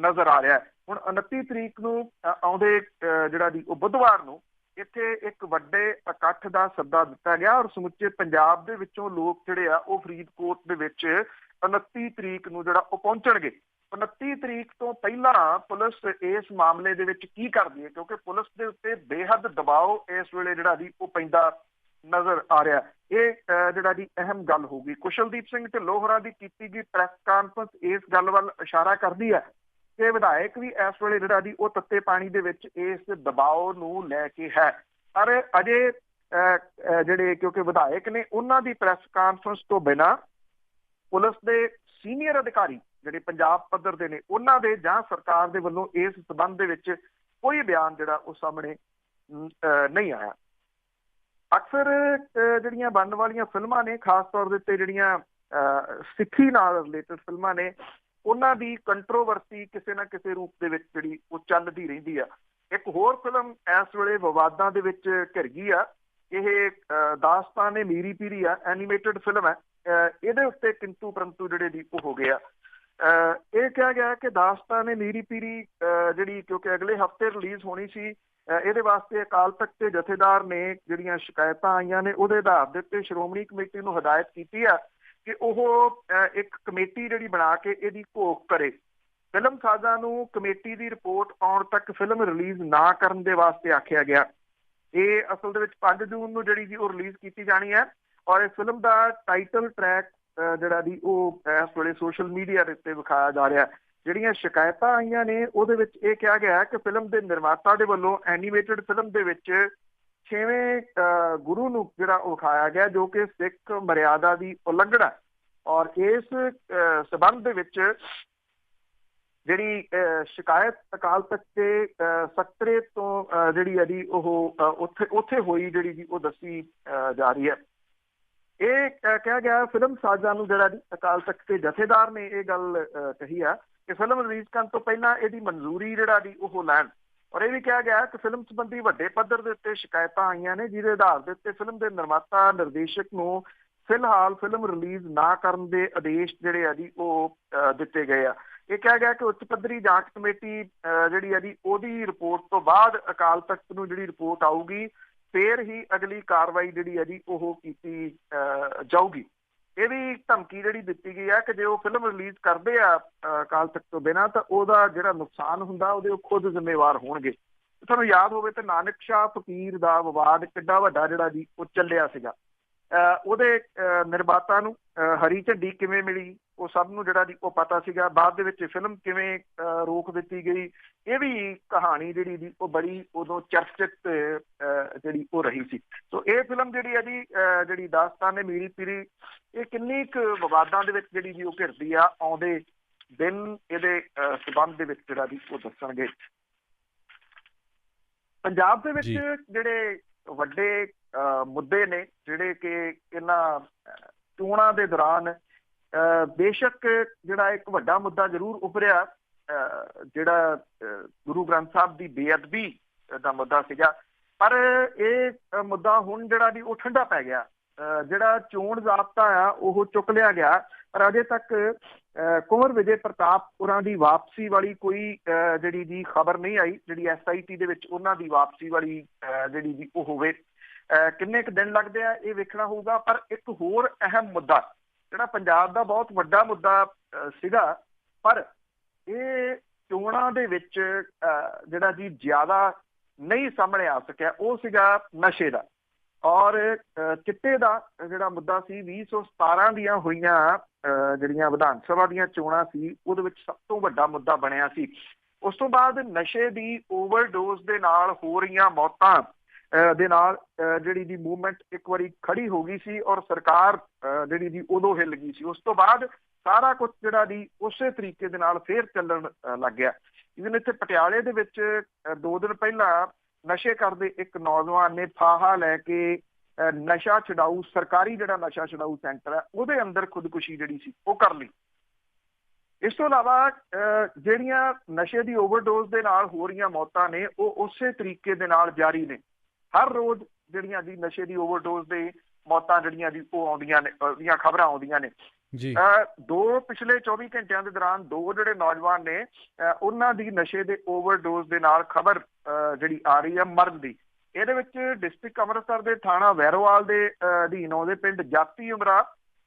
Speaker 2: ਨਜ਼ਰ ਆ ਰਿਹਾ। ਹੁਣ 29 ਤਰੀਕ ਨੂੰ ਆਉਂਦੇ ਜਿਹੜਾ ਜੀ ਉਹ ਬੁੱਧਵਾਰ ਨੂੰ ਇੱਥੇ ਇੱਕ ਵੱਡੇ ਇਕੱਠ ਦਾ ਸੱਦਾ ਦਿੱਤਾ ਗਿਆ ਔਰ ਸਮੁੱਚੇ ਪੰਜਾਬ ਦੇ ਵਿੱਚੋਂ ਲੋਕ ਜਿਹੜੇ ਆ ਉਹ ਫਰੀਦਕੋਟ ਦੇ ਵਿੱਚ 29 ਤਰੀਕ ਨੂੰ ਜਿਹੜਾ ਉਹ ਪਹੁੰਚਣਗੇ। 29 ਤਰੀਕ ਤੋਂ ਪਹਿਲਾਂ ਪੁਲਿਸ ਇਸ ਮਾਮਲੇ ਦੇ ਵਿੱਚ ਕੀ ਕਰਦੀ ਹੈ, ਕਿਉਂਕਿ ਪੁਲਿਸ ਦੇ ਉੱਤੇ ਬੇਹੱਦ ਦਬਾਅ ਇਸ ਵੇਲੇ ਜਿਹੜਾ ਜੀ ਉਹ ਪੈਂਦਾ ਨਜ਼ਰ ਆ ਰਿਹਾ। ਇਹ ਜਿਹੜਾ ਜੀ ਅਹਿਮ ਗੱਲ ਹੋਊਗੀ। ਕੁਸ਼ਲਦੀਪ ਸਿੰਘ ਢਿੱਲੋਂ ਹੋਰਾਂ ਦੀ ਕੀਤੀ ਗਈ ਪ੍ਰੈਸ ਕਾਨਫਰੰਸ ਇਸ ਗੱਲ ਵੱਲ ਇਸ਼ਾਰਾ ਕਰਦੀ ਹੈ ਕਿ ਵਿਧਾਇਕ ਵੀ ਇਸ ਵੇਲੇ ਜਿਹੜਾ ਜੀ ਉਹ ਤੱਤੇ ਪਾਣੀ ਦੇ ਵਿੱਚ ਇਸ ਦਬਾਅ ਨੂੰ ਲੈ ਕੇ ਹੈ। ਪਰ ਅਜੇ ਜਿਹੜੇ ਕਿਉਂਕਿ ਵਿਧਾਇਕ ਨੇ ਉਹਨਾਂ ਦੀ ਪ੍ਰੈਸ ਕਾਨਫਰੰਸ ਤੋਂ ਬਿਨਾਂ ਪੁਲਿਸ ਦੇ ਸੀਨੀਅਰ ਅਧਿਕਾਰੀ ਜਿਹੜੇ ਪੰਜਾਬ ਪੱਧਰ ਦੇ ਨੇ ਉਹਨਾਂ ਦੇ ਜਾਂ ਸਰਕਾਰ ਦੇ ਵੱਲੋਂ ਇਸ ਸਬੰਧ ਦੇ ਵਿੱਚ ਕੋਈ ਬਿਆਨ ਜਿਹੜਾ ਉਹ ਸਾਹਮਣੇ ਨਹੀਂ ਆਇਆ। ਅਕਸਰ ਜਿਹੜੀਆਂ ਬਣਨ ਵਾਲੀਆਂ ਫਿਲਮਾਂ ਨੇ, ਖਾਸ ਤੌਰ ਦੇ ਉੱਤੇ ਜਿਹੜੀਆਂ ਸਿੱਖੀ ਨਾਲ ਰਿਲੇਟਡ ਫਿਲਮਾਂ ਨੇ, ਉਹਨਾਂ ਦੀ ਕੰਟਰੋਵਰਸੀ ਕਿਸੇ ਨਾ ਕਿਸੇ ਰੂਪ ਦੇ ਵਿੱਚ ਜਿਹੜੀ ਉਹ ਚੱਲਦੀ ਰਹਿੰਦੀ ਆ। ਇੱਕ ਹੋਰ ਫਿਲਮ ਇਸ ਵੇਲੇ ਵਿਵਾਦਾਂ ਦੇ ਵਿੱਚ ਘਿਰ ਗਈ ਆ। ਇਹ ਦਾਸਤਾਨ-ਏ-ਮੀਰੀ ਪੀਰੀ ਆ, ਐਨੀਮੇਟਡ ਫਿਲਮ ਹੈ। ਇਹਦੇ ਉੱਤੇ ਕਿੰਤੂ ਪਰੰਤੂ ਜਿਹੜੇ ਦੀ ਉਹ ਹੋ ਗਏ ਆ। ਇਹ ਕਿਹਾ ਗਿਆ ਕਿ ਦਾਸਤਾਨ-ਏ-ਮੀਰੀ ਪੀਰੀ ਜਿਹੜੀ ਕਿਉਂਕਿ ਅਗਲੇ ਹਫ਼ਤੇ ਰਿਲੀਜ਼ ਹੋਣੀ ਸੀ, ਇਹਦੇ ਵਾਸਤੇ ਅਕਾਲ ਤਖਤ ਦੇ ਜਥੇਦਾਰ ਨੇ ਜਿਹੜੀਆਂ ਸ਼ਿਕਾਇਤਾਂ ਆਈਆਂ ਨੇ ਉਹਦੇ ਆਧਾਰ ਦੇ ਉੱਤੇ ਸ਼੍ਰੋਮਣੀ ਕਮੇਟੀ ਨੂੰ ਹਦਾਇਤ ਕੀਤੀ ਆ ਕਿ ਉਹ ਇੱਕ ਕਮੇਟੀ ਜਿਹੜੀ ਬਣਾ ਕੇ ਇਹਦੀ ਘੋਖ ਕਰੇ। ਫਿਲਮ ਸਾਜ਼ਾਂ ਨੂੰ ਕਮੇਟੀ ਦੀ ਰਿਪੋਰਟ ਆਉਣ ਤੱਕ ਫਿਲਮ ਰਿਲੀਜ਼ ਨਾ ਕਰਨ ਦੇ ਵਾਸਤੇ ਆਖਿਆ ਗਿਆ। ਇਹ ਅਸਲ ਦੇ ਵਿੱਚ 5 ਜੂਨ ਨੂੰ ਜਿਹੜੀ ਜੀ ਉਹ ਰਿਲੀਜ਼ ਕੀਤੀ ਜਾਣੀ ਹੈ ਔਰ ਇਸ ਫਿਲਮ ਦਾ ਟਾਈਟਲ ਟਰੈਕ ਜਿਹੜਾ ਜੀ ਉਹ ਇਸ ਵੇਲੇ ਸੋਸ਼ਲ ਮੀਡੀਆ ਦੇ ਉੱਤੇ ਵਿਖਾਇਆ ਜਾ ਰਿਹਾ। ਜਿਹੜੀਆਂ ਸ਼ਿਕਾਇਤਾਂ ਆਈਆਂ ਨੇ ਉਹਦੇ ਵਿੱਚ ਇਹ ਕਿਹਾ ਗਿਆ ਕਿ ਫਿਲਮ ਦੇ ਨਿਰਮਾਤਾ ਦੇ ਵੱਲੋਂ ਐਨੀਮੇਟਡ ਫਿਲਮ ਦੇ ਵਿੱਚ 6ਵੇਂ ਗੁਰੂ ਨੂੰ ਜਿਹੜਾ ਉਹ ਵਿਖਾਇਆ ਗਿਆ, ਜੋ ਕਿ ਸਿੱਖ ਮਰਿਆਦਾ ਦੀ ਉਲੰਘਣਾ। ਔਰ ਇਸ ਸਬੰਧ ਦੇ ਵਿੱਚ ਜਿਹੜੀ ਸ਼ਿਕਾਇਤ ਅਕਾਲ ਤਖਤ ਦੇ ਸਕੱਤਰੇਤ ਤੋਂ ਜਿਹੜੀ ਹੈ ਜੀ ਉਹ ਉੱਥੇ ਹੋਈ, ਜਿਹੜੀ ਜੀ ਉਹ ਦੱਸੀ ਜਾ ਰਹੀ ਹੈ। ਇਹ ਕਿਹਾ ਗਿਆ ਫਿਲਮ ਸਾਜ਼ਾਂ ਨੂੰ, ਜਿਹੜਾ ਜੀ ਅਕਾਲ ਤਖਤ ਦੇ ਜਥੇਦਾਰ ਨੇ ਇਹ ਗੱਲ ਕਹੀ ਆ ਕਿ ਫਿਲਮ ਰਿਲੀਜ਼ ਕਰਨ ਤੋਂ ਪਹਿਲਾਂ ਇਹਦੀ ਮਨਜ਼ੂਰੀ ਜਿਹੜਾ ਜੀ ਉਹ ਲੈਣ। ਔਰ ਇਹ ਵੀ ਕਿਹਾ ਗਿਆ ਕਿ ਫਿਲਮ ਸੰਬੰਧੀ ਵੱਡੇ ਪੱਧਰ ਦੇ ਉੱਤੇ ਸ਼ਿਕਾਇਤਾਂ ਆਈਆਂ ਨੇ, ਜਿਹਦੇ ਆਧਾਰ ਦੇ ਉੱਤੇ ਫਿਲਮ ਦੇ ਨਿਰਮਾਤਾ ਨਿਰਦੇਸ਼ਕ ਨੂੰ ਫਿਲਹਾਲ ਫਿਲਮ ਰਿਲੀਜ਼ ਨਾ ਕਰਨ ਦੇ ਆਦੇਸ਼ ਜਿਹੜੇ ਆ ਜੀ ਉਹ ਦਿੱਤੇ ਗਏ ਆ। ਇਹ ਕਿਹਾ ਗਿਆ ਕਿ ਉੱਚ ਪੱਧਰੀ ਜਾਂਚ ਕਮੇਟੀ ਜਿਹੜੀ ਆ ਜੀ ਉਹਦੀ ਰਿਪੋਰਟ ਤੋਂ ਬਾਅਦ ਅਕਾਲ ਤਖਤ ਨੂੰ ਜਿਹੜੀ ਰਿਪੋਰਟ ਆਊਗੀ, ਫੇਰ ਹੀ ਅਗਲੀ ਕਾਰਵਾਈ ਜਿਹੜੀ ਹੈ ਜੀ ਉਹ ਕੀਤੀ ਜਾਊਗੀ। ਇਹ ਵੀ ਧਮਕੀ ਜਿਹੜੀ ਦਿੱਤੀ ਗਈ ਹੈ ਕਿ ਜੇ ਉਹ ਫਿਲਮ ਰਿਲੀਜ਼ ਕਰਦੇ ਆ ਅਕਾਲ ਤਖਤ ਤੋਂ ਬਿਨਾਂ, ਤਾਂ ਉਹਦਾ ਜਿਹੜਾ ਨੁਕਸਾਨ ਹੁੰਦਾ ਉਹਦੇ ਉਹ ਖੁਦ ਜ਼ਿੰਮੇਵਾਰ ਹੋਣਗੇ। ਤੁਹਾਨੂੰ ਯਾਦ ਹੋਵੇ ਤਾਂ ਨਾਨਕ ਸ਼ਾਹ ਫਕੀਰ ਦਾ ਵਿਵਾਦ ਕਿੱਡਾ ਵੱਡਾ ਜਿਹੜਾ ਜੀ ਉਹ ਚੱਲਿਆ ਸੀਗਾ। ਉਹਦੇ ਨਿਰਮਾਤਾ ਨੂੰ ਹਰੀ ਝੰਡੀ ਕਿਵੇਂ ਮਿਲੀ, ਉਹ ਸਭ ਨੂੰ ਜਿਹੜਾ ਜੀ ਉਹ ਪਤਾ ਸੀਗਾ। ਬਾਅਦ ਦੇ ਵਿੱਚ ਫਿਲਮ ਕਿਵੇਂ ਰੋਕ ਦਿੱਤੀ ਗਈ, ਇਹ ਵੀ ਕਹਾਣੀ ਜਿਹੜੀ ਜੀ ਉਹ ਬੜੀ ਉਦੋਂ ਚਰਚਿਤ ਜਿਹੜੀ ਉਹ ਰਹੀ ਸੀ। ਸੋ ਇਹ ਫਿਲਮ ਜਿਹੜੀ ਹੈ ਜੀ ਜਿਹੜੀ ਦਾਸਤਾਨ ਮੀਰੀ ਪੀਰੀ, ਇਹ ਕਿੰਨੀ ਕੁ ਵਿਵਾਦਾਂ ਦੇ ਵਿੱਚ ਜਿਹੜੀ ਜੀ ਉਹ ਘਿਰਦੀ ਆ, ਆਉਂਦੇ ਦਿਨ ਇਹਦੇ ਸਬੰਧ ਦੇ ਵਿੱਚ ਜਿਹੜਾ ਜੀ ਉਹ ਦੱਸਣਗੇ। ਪੰਜਾਬ ਦੇ ਵਿੱਚ ਜਿਹੜੇ ਵੱਡੇ ਮੁੱਦੇ ਨੇ, ਜਿਹੜੇ ਕਿ ਇਹਨਾਂ ਚੋਣਾਂ ਦੇ ਦੌਰਾਨ ਬੇਸ਼ੱਕ ਜਿਹੜਾ ਇੱਕ ਵੱਡਾ ਮੁੱਦਾ ਜ਼ਰੂਰ ਉੱਭਰਿਆ, ਜਿਹੜਾ ਗੁਰੂ ਗ੍ਰੰਥ ਸਾਹਿਬ ਦੀ ਬੇਅਦਬੀ ਦਾ ਮੁੱਦਾ ਸੀਗਾ, ਪਰ ਇਹ ਮੁੱਦਾ ਹੁਣ ਜਿਹੜਾ ਜੀ ਉਹ ਠੰਡਾ ਪੈ ਗਿਆ। ਜਿਹੜਾ ਚੋਣ ਜ਼ਾਬਤਾ ਆ ਉਹ ਚੁੱਕ ਲਿਆ ਗਿਆ, ਪਰ ਅਜੇ ਤੱਕ ਕੁੰਵਰ ਵਿਜੇ ਪ੍ਰਤਾਪ ਹੋਰਾਂ ਦੀ ਵਾਪਸੀ ਵਾਲੀ ਕੋਈ ਜਿਹੜੀ ਜੀ ਖਬਰ ਨਹੀਂ ਆਈ, ਜਿਹੜੀ SIT ਦੇ ਵਿੱਚ ਉਹਨਾਂ ਦੀ ਵਾਪਸੀ ਵਾਲੀ ਜਿਹੜੀ ਜੀ ਉਹ ਹੋਵੇ। ਕਿੰਨੇ ਕੁ ਦਿਨ ਲੱਗਦੇ ਆ ਇਹ ਵੇਖਣਾ ਹੋਊਗਾ। ਪਰ ਇੱਕ ਹੋਰ ਅਹਿਮ ਮੁੱਦਾ ਜਿਹੜਾ ਪੰਜਾਬ ਦਾ ਬਹੁਤ ਵੱਡਾ ਮੁੱਦਾ ਸੀਗਾ, ਪਰ ਇਹ ਚੋਣਾਂ ਦੇ ਵਿੱਚ ਜਿਹੜਾ ਜੀ ਜ਼ਿਆਦਾ ਨਹੀਂ ਸਾਹਮਣੇ ਆ ਸਕਿਆ, ਉਹ ਸੀਗਾ ਨਸ਼ੇ ਦਾ। ਔਰ ਚਿੱਟੇ ਦਾ ਜਿਹੜਾ ਮੁੱਦਾ ਸੀ, 2017 ਦੀਆਂ ਹੋਈਆਂ ਜਿਹੜੀਆਂ ਵਿਧਾਨ ਸਭਾ ਦੀਆਂ ਚੋਣਾਂ ਸੀ, ਉਹਦੇ ਵਿੱਚ ਸਭ ਤੋਂ ਵੱਡਾ ਮੁੱਦਾ ਬਣਿਆ ਸੀ। ਉਸ ਤੋਂ ਬਾਅਦ ਨਸ਼ੇ ਦੀ ਓਵਰਡੋਜ਼ ਦੇ ਨਾਲ ਹੋ ਰਹੀਆਂ ਮੌਤਾਂ ਦੇ ਨਾਲ ਜਿਹੜੀ ਦੀ ਮੂਵਮੈਂਟ ਇੱਕ ਵਾਰੀ ਖੜੀ ਹੋ ਗਈ ਸੀ, ਔਰ ਸਰਕਾਰ ਜਿਹੜੀ ਦੀ ਉਦੋਂ ਹਿੱਲ ਗਈ ਸੀ। ਉਸ ਤੋਂ ਬਾਅਦ ਸਾਰਾ ਕੁਝ ਜਿਹੜਾ ਦੀ ਉਸੇ ਤਰੀਕੇ ਦੇ ਨਾਲ ਫੇਰ ਚੱਲਣ ਲੱਗ ਗਿਆ। ਇਵਨ ਇੱਥੇ ਪਟਿਆਲੇ ਦੇ ਵਿੱਚ 2 ਦਿਨ ਪਹਿਲਾਂ ਨਸ਼ੇ ਕਰਦੇ ਇੱਕ ਨੌਜਵਾਨ ਨੇ ਫਾਹਾ ਲੈ ਕੇ ਨਸ਼ਾ ਛਡਾਊ, ਸਰਕਾਰੀ ਜਿਹੜਾ ਨਸ਼ਾ ਛਡਾਊ ਸੈਂਟਰ ਹੈ, ਉਹਦੇ ਅੰਦਰ ਖੁਦਕੁਸ਼ੀ ਜਿਹੜੀ ਸੀ ਉਹ ਕਰ ਲਈ। ਇਸ ਤੋਂ ਇਲਾਵਾ ਜਿਹੜੀਆਂ ਨਸ਼ੇ ਦੀ ਓਵਰਡੋਜ਼ ਦੇ ਨਾਲ ਹੋ ਰਹੀਆਂ ਮੌਤਾਂ ਨੇ, ਉਹ ਉਸੇ ਤਰੀਕੇ ਦੇ ਨਾਲ ਜਾਰੀ ਨੇ। ਹਰ ਰੋਜ਼ ਜਿਹੜੀਆਂ ਦੀ ਨਸ਼ੇ ਦੀ ਓਵਰਡੋਜ਼ ਦੇ ਮੌਤਾਂ ਜਿਹੜੀਆਂ ਦੀ ਉਹ ਆਉਂਦੀਆਂ ਨੇ, ਦੀਆਂ ਖਬਰਾਂ ਆਉਂਦੀਆਂ ਨੇ। ਪਿਛਲੇ 24 ਘੰਟਿਆਂ ਦੇ ਦੌਰਾਨ 2 ਜਿਹੜੇ ਨੌਜਵਾਨ ਨੇ, ਉਹਨਾਂ ਦੀ ਨਸ਼ੇ ਦੇ ਓਵਰਡੋਜ਼ ਦੇ ਨਾਲ ਖਬਰ ਜਿਹੜੀ ਆ ਰਹੀ ਹੈ ਮਰਨ ਦੀ। ਇਹਦੇ ਵਿੱਚ ਡਿਸਟ੍ਰਿਕਟ ਅੰਮ੍ਰਿਤਸਰ ਦੇ ਥਾਣਾ ਵੈਰੋਵਾਲ ਦੇ ਅਧੀਨ ਆਉਂਦੇ ਪਿੰਡ ਜਾਤੀ ਉਮਰਾ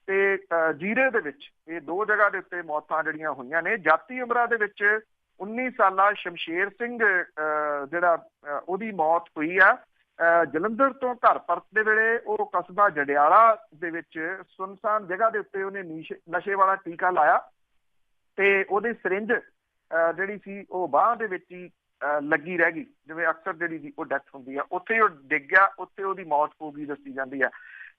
Speaker 2: ਤੇ ਜੀਰੇ ਦੇ ਵਿੱਚ, ਇਹ 2 ਜਗ੍ਹਾ ਦੇ ਉੱਤੇ ਮੌਤਾਂ ਜਿਹੜੀਆਂ ਹੋਈਆਂ ਨੇ। ਜਾਤੀ ਉਮਰਾ ਦੇ ਵਿੱਚ 19 ਸਾਲਾ ਸ਼ਮਸ਼ੇਰ ਸਿੰਘ ਜਿਹੜਾ ਉਹਦੀ ਮੌਤ ਹੋਈ ਆ। ਜਲੰਧਰ ਤੋਂ ਘਰ ਪਰਤਦੇ ਵੇਲੇ ਉਹ ਕਸਬਾ ਜੰਡਿਆਲਾ ਦੇ ਵਿੱਚ ਸੁਨਸਾਨ ਜਗ੍ਹਾ ਦੇ ਉੱਤੇ ਉਹਨੇ ਨਸ਼ੇ ਵਾਲਾ ਟੀਕਾ ਲਾਇਆ ਤੇ ਉਹਦੀ ਸਿਰਿੰਜ ਜਿਹੜੀ ਸੀ ਉਹ ਬਾਂਹ ਦੇ ਵਿੱਚ ਹੀ ਲੱਗੀ ਰਹਿ ਗਈ। ਜਿਵੇਂ ਅਕਸਰ ਜਿਹੜੀ ਦੀ ਉਹ ਡੈਥ ਹੁੰਦੀ ਆ, ਉੱਥੇ ਉਹ ਡਿੱਗ ਗਿਆ, ਉੱਥੇ ਉਹਦੀ ਮੌਤ ਹੋ ਗਈ ਦੱਸੀ ਜਾਂਦੀ ਆ।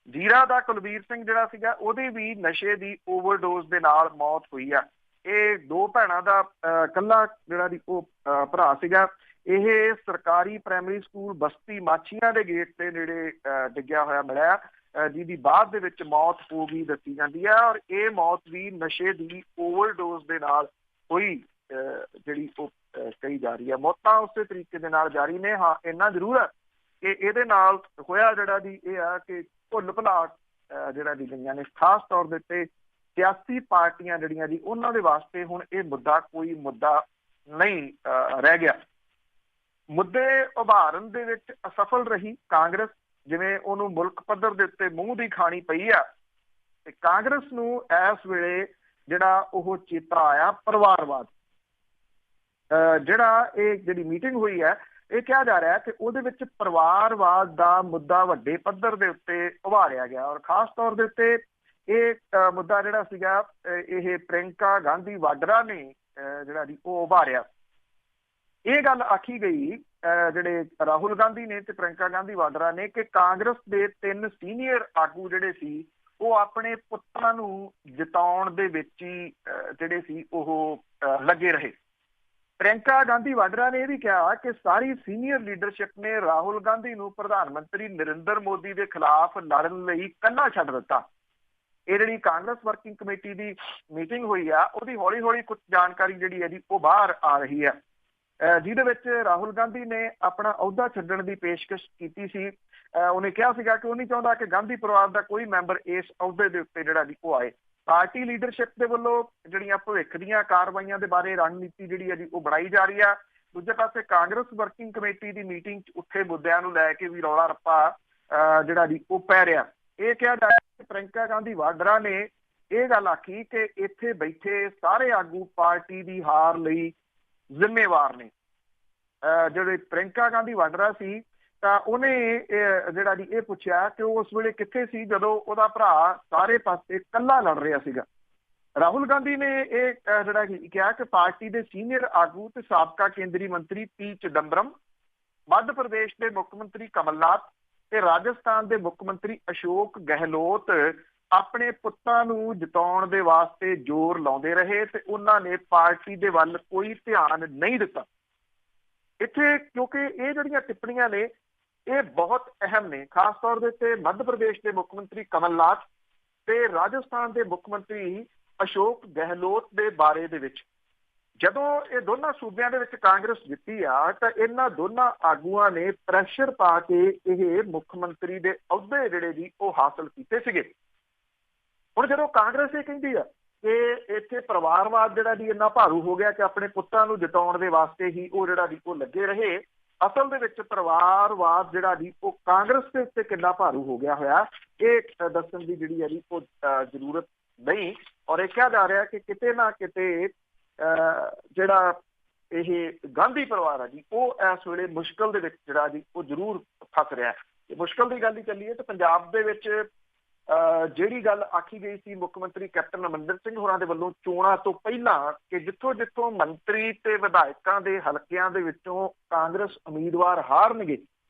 Speaker 2: ਜੀਰਾ ਦਾ ਕੁਲਵੀਰ ਸਿੰਘ ਜਿਹੜਾ ਸੀਗਾ, ਉਹਦੀ ਵੀ ਨਸ਼ੇ ਦੀ ਓਵਰਡੋਜ਼ ਦੇ ਨਾਲ ਮੌਤ ਹੋਈ ਆ। ਇਹ 2 ਭੈਣਾਂ ਦਾ ਇਕੱਲਾ ਜਿਹੜਾ ਦੀ ਉਹ ਭਰਾ ਸੀਗਾ। ਇਹ ਸਰਕਾਰੀ ਪ੍ਰਾਇਮਰੀ ਸਕੂਲ ਬਸਤੀ ਮਾਛੀਆਂ ਦੇ ਗੇਟ ਦੇ ਨੇੜੇ ਡਿੱਗਿਆ ਹੋਇਆ ਮਿਲਿਆ, ਜਿਹਦੀ ਬਾਅਦ ਦੇ ਵਿੱਚ ਮੌਤ ਹੋ ਗਈ ਦੱਸੀ ਜਾਂਦੀ ਹੈ। ਔਰ ਇਹ ਮੌਤ ਵੀ ਨਸ਼ੇ ਦੀ ਓਵਰਡੋਜ਼ ਦੇ ਨਾਲ ਹੋਈ ਜਿਹੜੀ ਉਹ ਕਹੀ ਜਾ ਰਹੀ ਹੈ। ਮੌਤਾਂ ਉਸੇ ਤਰੀਕੇ ਦੇ ਨਾਲ ਜਾਰੀ ਨੇ। ਹਾਂ, ਇੰਨਾ ਜ਼ਰੂਰ ਹੈ ਕਿ ਇਹਦੇ ਨਾਲ ਹੋਇਆ ਜਿਹੜਾ ਦੀ ਇਹ ਆ ਕਿ ਭੁੱਲ ਭੁਲਾ ਜਿਹੜਾ ਦੀ ਗਈਆਂ ਨੇ। ਖਾਸ ਤੌਰ ਦੇ ਉੱਤੇ ਸਿਆਸੀ ਪਾਰਟੀਆਂ ਜਿਹੜੀਆਂ ਜੀ, ਉਹਨਾਂ ਦੇ ਵਾਸਤੇ ਹੁਣ ਇਹ ਮੁੱਦਾ ਕੋਈ ਮੁੱਦਾ ਨਹੀਂ ਰਹਿ ਗਿਆ। ਮੁੱਦੇ ਉਭਾਰਨ ਦੇ ਵਿੱਚ ਅਸਫਲ ਰਹੀ ਕਾਂਗਰਸ, ਜਿਵੇਂ ਉਹਨੂੰ ਮੁਲਕ ਪੱਧਰ ਦੇ ਉੱਤੇ ਮੂੰਹ ਦੀ ਖਾਣੀ ਪਈ ਆ। ਤੇ ਕਾਂਗਰਸ ਨੂੰ ਇਸ ਵੇਲੇ ਜਿਹੜਾ ਉਹ ਚੇਤਾ ਆਇਆ ਪਰਿਵਾਰਵਾਦ। ਜਿਹੜਾ ਇਹ ਜਿਹੜੀ ਮੀਟਿੰਗ ਹੋਈ ਹੈ, ਇਹ ਕਿਹਾ ਜਾ ਰਿਹਾ ਕਿ ਉਹਦੇ ਵਿੱਚ ਪਰਿਵਾਰਵਾਦ ਦਾ ਮੁੱਦਾ ਵੱਡੇ ਪੱਧਰ ਦੇ ਉੱਤੇ ਉਭਾਰਿਆ ਗਿਆ। ਔਰ ਖਾਸ ਤੌਰ ਦੇ ਉੱਤੇ ਇਹ ਮੁੱਦਾ ਜਿਹੜਾ ਸੀਗਾ, ਇਹ ਪ੍ਰਿੰਕਾ ਗਾਂਧੀ ਵਾਡਰਾ ਨੇ ਜਿਹੜਾ ਜੀ ਉਹ ਉਭਾਰਿਆ। ਇਹ ਗੱਲ ਆਖੀ ਗਈ ਜਿਹੜੇ ਰਾਹੁਲ ਗਾਂਧੀ ਨੇ ਤੇ ਪ੍ਰਿयंका ਗਾਂਧੀ ਵਾਡਰਾ ਨੇ ਕਿ ਕਾਂਗਰਸ ਦੇ 3 ਸੀਨੀਅਰ ਆਗੂ ਜਿਹੜੇ ਸੀ ਉਹ ਆਪਣੇ ਪੁੱਤਰਾਂ ਨੂੰ ਜਿਤਾਉਣ ਦੇ ਵਿੱਚ ਹੀ ਜਿਹੜੇ ਸੀ ਉਹ ਲੱਗੇ ਰਹੇ। ਪ੍ਰਿयंका ਗਾਂਧੀ ਵਾਡਰਾ ਨੇ ਇਹ ਵੀ ਕਿਹਾ ਕਿ ਸਾਰੀ ਸੀਨੀਅਰ ਲੀਡਰਸ਼ਿਪ ਨੇ ਰਾਹੁਲ ਗਾਂਧੀ ਨੂੰ ਪ੍ਰਧਾਨ ਮੰਤਰੀ ਨਰਿੰਦਰ ਮੋਦੀ ਦੇ ਖਿਲਾਫ ਲੜਨ ਲਈ ਇਕੱਲਾ ਛੱਡ ਦਿੱਤਾ। ਇਹ ਜਿਹੜੀ ਕਾਂਗਰਸ ਵਰਕਿੰਗ ਕਮੇਟੀ ਦੀ ਮੀਟਿੰਗ ਹੋਈ ਆ ਉਹਦੀ ਹੌਲੀ ਹੌਲੀ ਕੁਝ ਜਾਣਕਾਰੀ ਜਿਹੜੀ ਹੈ ਜੀ ਉਹ ਬਾਹਰ ਆ ਰਹੀ ਹੈ, ਜਿਹਦੇ ਵਿੱਚ ਰਾਹੁਲ ਗਾਂਧੀ ਨੇ ਆਪਣਾ ਅਹੁਦਾ ਛੱਡਣ ਦੀ ਪੇਸ਼ਕਸ਼ ਕੀਤੀ ਸੀ। ਉਹਨੇ ਕਿਹਾ ਸੀਗਾ ਕਿ ਉਹ ਨਹੀਂ ਚਾਹੁੰਦਾ ਕਿ ਗਾਂਧੀ ਪਰਿਵਾਰ ਦਾ ਕੋਈ ਮੈਂਬਰ ਇਸ ਅਹੁਦੇ ਦੇ ਉੱਤੇ ਜਿਹੜਾ ਜੀ ਉਹ ਆਏ। ਪਾਰਟੀ ਲੀਡਰਸ਼ਿਪ ਦੇ ਵੱਲੋਂ ਜਿਹੜੀਆਂ ਭਵਿੱਖ ਦੀਆਂ ਕਾਰਵਾਈਆਂ ਦੇ ਬਾਰੇ ਰਣਨੀਤੀ ਜਿਹੜੀ ਹੈ ਜੀ ਉਹ ਬਣਾਈ ਜਾ ਰਹੀ ਆ। ਦੂਜੇ ਪਾਸੇ ਕਾਂਗਰਸ ਵਰਕਿੰਗ ਕਮੇਟੀ ਦੀ ਮੀਟਿੰਗ 'ਚ ਉੱਥੇ ਮੁੱਦਿਆਂ ਨੂੰ ਲੈ ਕੇ ਵੀ ਰੌਲਾ ਰੱਪਾ ਜਿਹੜਾ ਜੀ ਉਹ ਪੈ ਰਿਹਾ। ਇਹ ਕਿਹਾ ਜਾ ਰਿਹਾ ਕਿ ਪ੍ਰਿयंका ਗਾਂਧੀ ਵਾਡਰਾ ਨੇ ਇਹ ਗੱਲ ਆਖੀ ਕਿ ਇੱਥੇ ਬੈਠੇ ਸਾਰੇ ਆਗੂ ਪਾਰਟੀ ਦੀ ਹਾਰ ਲਈ ਜ਼ਿੰਮੇਵਾਰ ਨੇ। ਜਿਹੜੇ ਪ੍ਰਿयंका ਗਾਂਧੀ ਵਾਡਰਾ ਸੀ ਤਾਂ ਉਹਨੇ ਜਿਹੜਾ ਜੀ ਇਹ ਪੁੱਛਿਆ ਕਿ ਉਹ ਉਸ ਵੇਲੇ ਕਿੱਥੇ ਸੀ ਜਦੋਂ ਉਹਦਾ ਭਰਾ ਸਾਰੇ ਪਾਸੇ ਇਕੱਲਾ ਲੜ ਰਿਹਾ ਸੀਗਾ। ਰਾਹੁਲ ਗਾਂਧੀ ਨੇ ਇਹ ਜਿਹੜਾ ਕਿਹਾ ਕਿ ਪਾਰਟੀ ਦੇ ਸੀਨੀਅਰ ਆਗੂ ਤੇ ਸਾਬਕਾ ਕੇਂਦਰੀ ਮੰਤਰੀ ਪੀ ਚਿਦੰਬਰਮ, ਮੱਧ ਪ੍ਰਦੇਸ਼ ਦੇ ਮੁੱਖ ਮੰਤਰੀ ਕਮਲਨਾਥ ਤੇ ਰਾਜਸਥਾਨ ਦੇ ਮੁੱਖ ਮੰਤਰੀ ਅਸ਼ੋਕ ਗਹਿਲੋਤ ਆਪਣੇ ਪੁੱਤਾਂ ਨੂੰ ਜਿਤਾਉਣ ਦੇ ਵਾਸਤੇ ਜ਼ੋਰ ਲਾਉਂਦੇ ਰਹੇ ਤੇ ਉਹਨਾਂ ਨੇ ਪਾਰਟੀ ਦੇ ਵੱਲ ਕੋਈ ਧਿਆਨ ਨਹੀਂ ਦਿੱਤਾ। ਇੱਥੇ ਕਿਉਂਕਿ ਇਹ ਜਿਹੜੀਆਂ ਟਿੱਪਣੀਆਂ ਨੇ ਇਹ ਬਹੁਤ ਅਹਿਮ ਨੇ, ਖਾਸ ਤੌਰ ਦੇ ਉੱਤੇ ਮੱਧ ਪ੍ਰਦੇਸ਼ ਦੇ ਮੁੱਖ ਮੰਤਰੀ ਕਮਲਨਾਥ ਤੇ ਰਾਜਸਥਾਨ ਦੇ ਮੁੱਖ ਮੰਤਰੀ ਅਸ਼ੋਕ ਗਹਿਲੋਤ ਦੇ ਬਾਰੇ ਦੇ ਵਿੱਚ। ਜਦੋਂ ਇਹ ਦੋਨਾਂ ਸੂਬਿਆਂ ਦੇ ਵਿੱਚ ਕਾਂਗਰਸ ਜਿੱਤੀ ਆ ਤਾਂ ਇਹਨਾਂ ਦੋਨਾਂ ਆਗੂਆਂ ਨੇ ਪ੍ਰੈਸ਼ਰ ਪਾ ਕੇ ਇਹ ਮੁੱਖ ਮੰਤਰੀ ਦੇ ਅਹੁਦੇ ਜਿਹੜੇ ਜੀ ਉਹ ਹਾਸਲ ਕੀਤੇ ਸੀਗੇ। ਹੁਣ ਜਦੋਂ ਕਾਂਗਰਸ ਇਹ ਕਹਿੰਦੀ ਆ ਕਿ ਇੱਥੇ ਪਰਿਵਾਰਵਾਦ ਜਿਹੜਾ ਜੀ ਇੰਨਾ ਭਾਰੂ ਹੋ ਗਿਆ ਕਿ ਆਪਣੇ ਪੁੱਤਾਂ ਨੂੰ ਜਿਤਾਉਣ ਦੇ ਵਾਸਤੇ ਹੀ ਉਹ ਜਿਹੜਾ ਜੀ ਉਹ ਲੱਗੇ ਰਹੇ, ਅਸਲ ਦੇ ਵਿੱਚ ਪਰਿਵਾਰਵਾਦ ਜਿਹੜਾ ਜੀ ਉਹ ਕਾਂਗਰਸ ਦੇ ਉੱਤੇ ਕਿੰਨਾ ਭਾਰੂ ਹੋ ਗਿਆ ਹੋਇਆ ਇਹ ਦੱਸਣ ਦੀ ਜਿਹੜੀ ਹੈ ਜੀ ਉਹ ਜ਼ਰੂਰਤ ਨਹੀਂ। ਔਰ ਇਹ ਕਿਹਾ ਜਾ ਰਿਹਾ ਕਿ ਕਿਤੇ ਨਾ ਕਿਤੇ ਜਿਹੜਾ ਇਹ ਗਾਂਧੀ ਪਰਿਵਾਰ ਆ ਜੀ ਉਹ ਇਸ ਵੇਲੇ ਮੁਸ਼ਕਲ ਦੇ ਵਿੱਚ ਜਿਹੜਾ ਜੀ ਉਹ ਜ਼ਰੂਰ ਫਸ ਰਿਹਾ। ਮੁਸ਼ਕਲ ਦੀ ਗੱਲ ਹੀ ਚੱਲੀਏ ਤਾਂ ਪੰਜਾਬ ਦੇ ਵਿੱਚ ਜਿਹੜੀ ਗੱਲ ਆਖੀ ਗਈ ਸੀ ਮੁੱਖ ਮੰਤਰੀ ਕੈਪਟਨ ਅਮਰਿੰਦਰ ਸਿੰਘ ਹੋਰਾਂ ਦੇ ਵੱਲੋਂ ਚੋਣਾਂ ਤੋਂ ਪਹਿਲਾਂ ਕਿ ਜਿੱਥੋਂ ਮੰਤਰੀ ਤੇ ਵਿਧਾਇਕਾਂ ਦੇ ਹਲਕਿਆਂ ਦੇ ਵਿੱਚੋਂ ਕਾਂਗਰਸ ਉਮੀਦਵਾਰ ਹਾਰਨਗੇ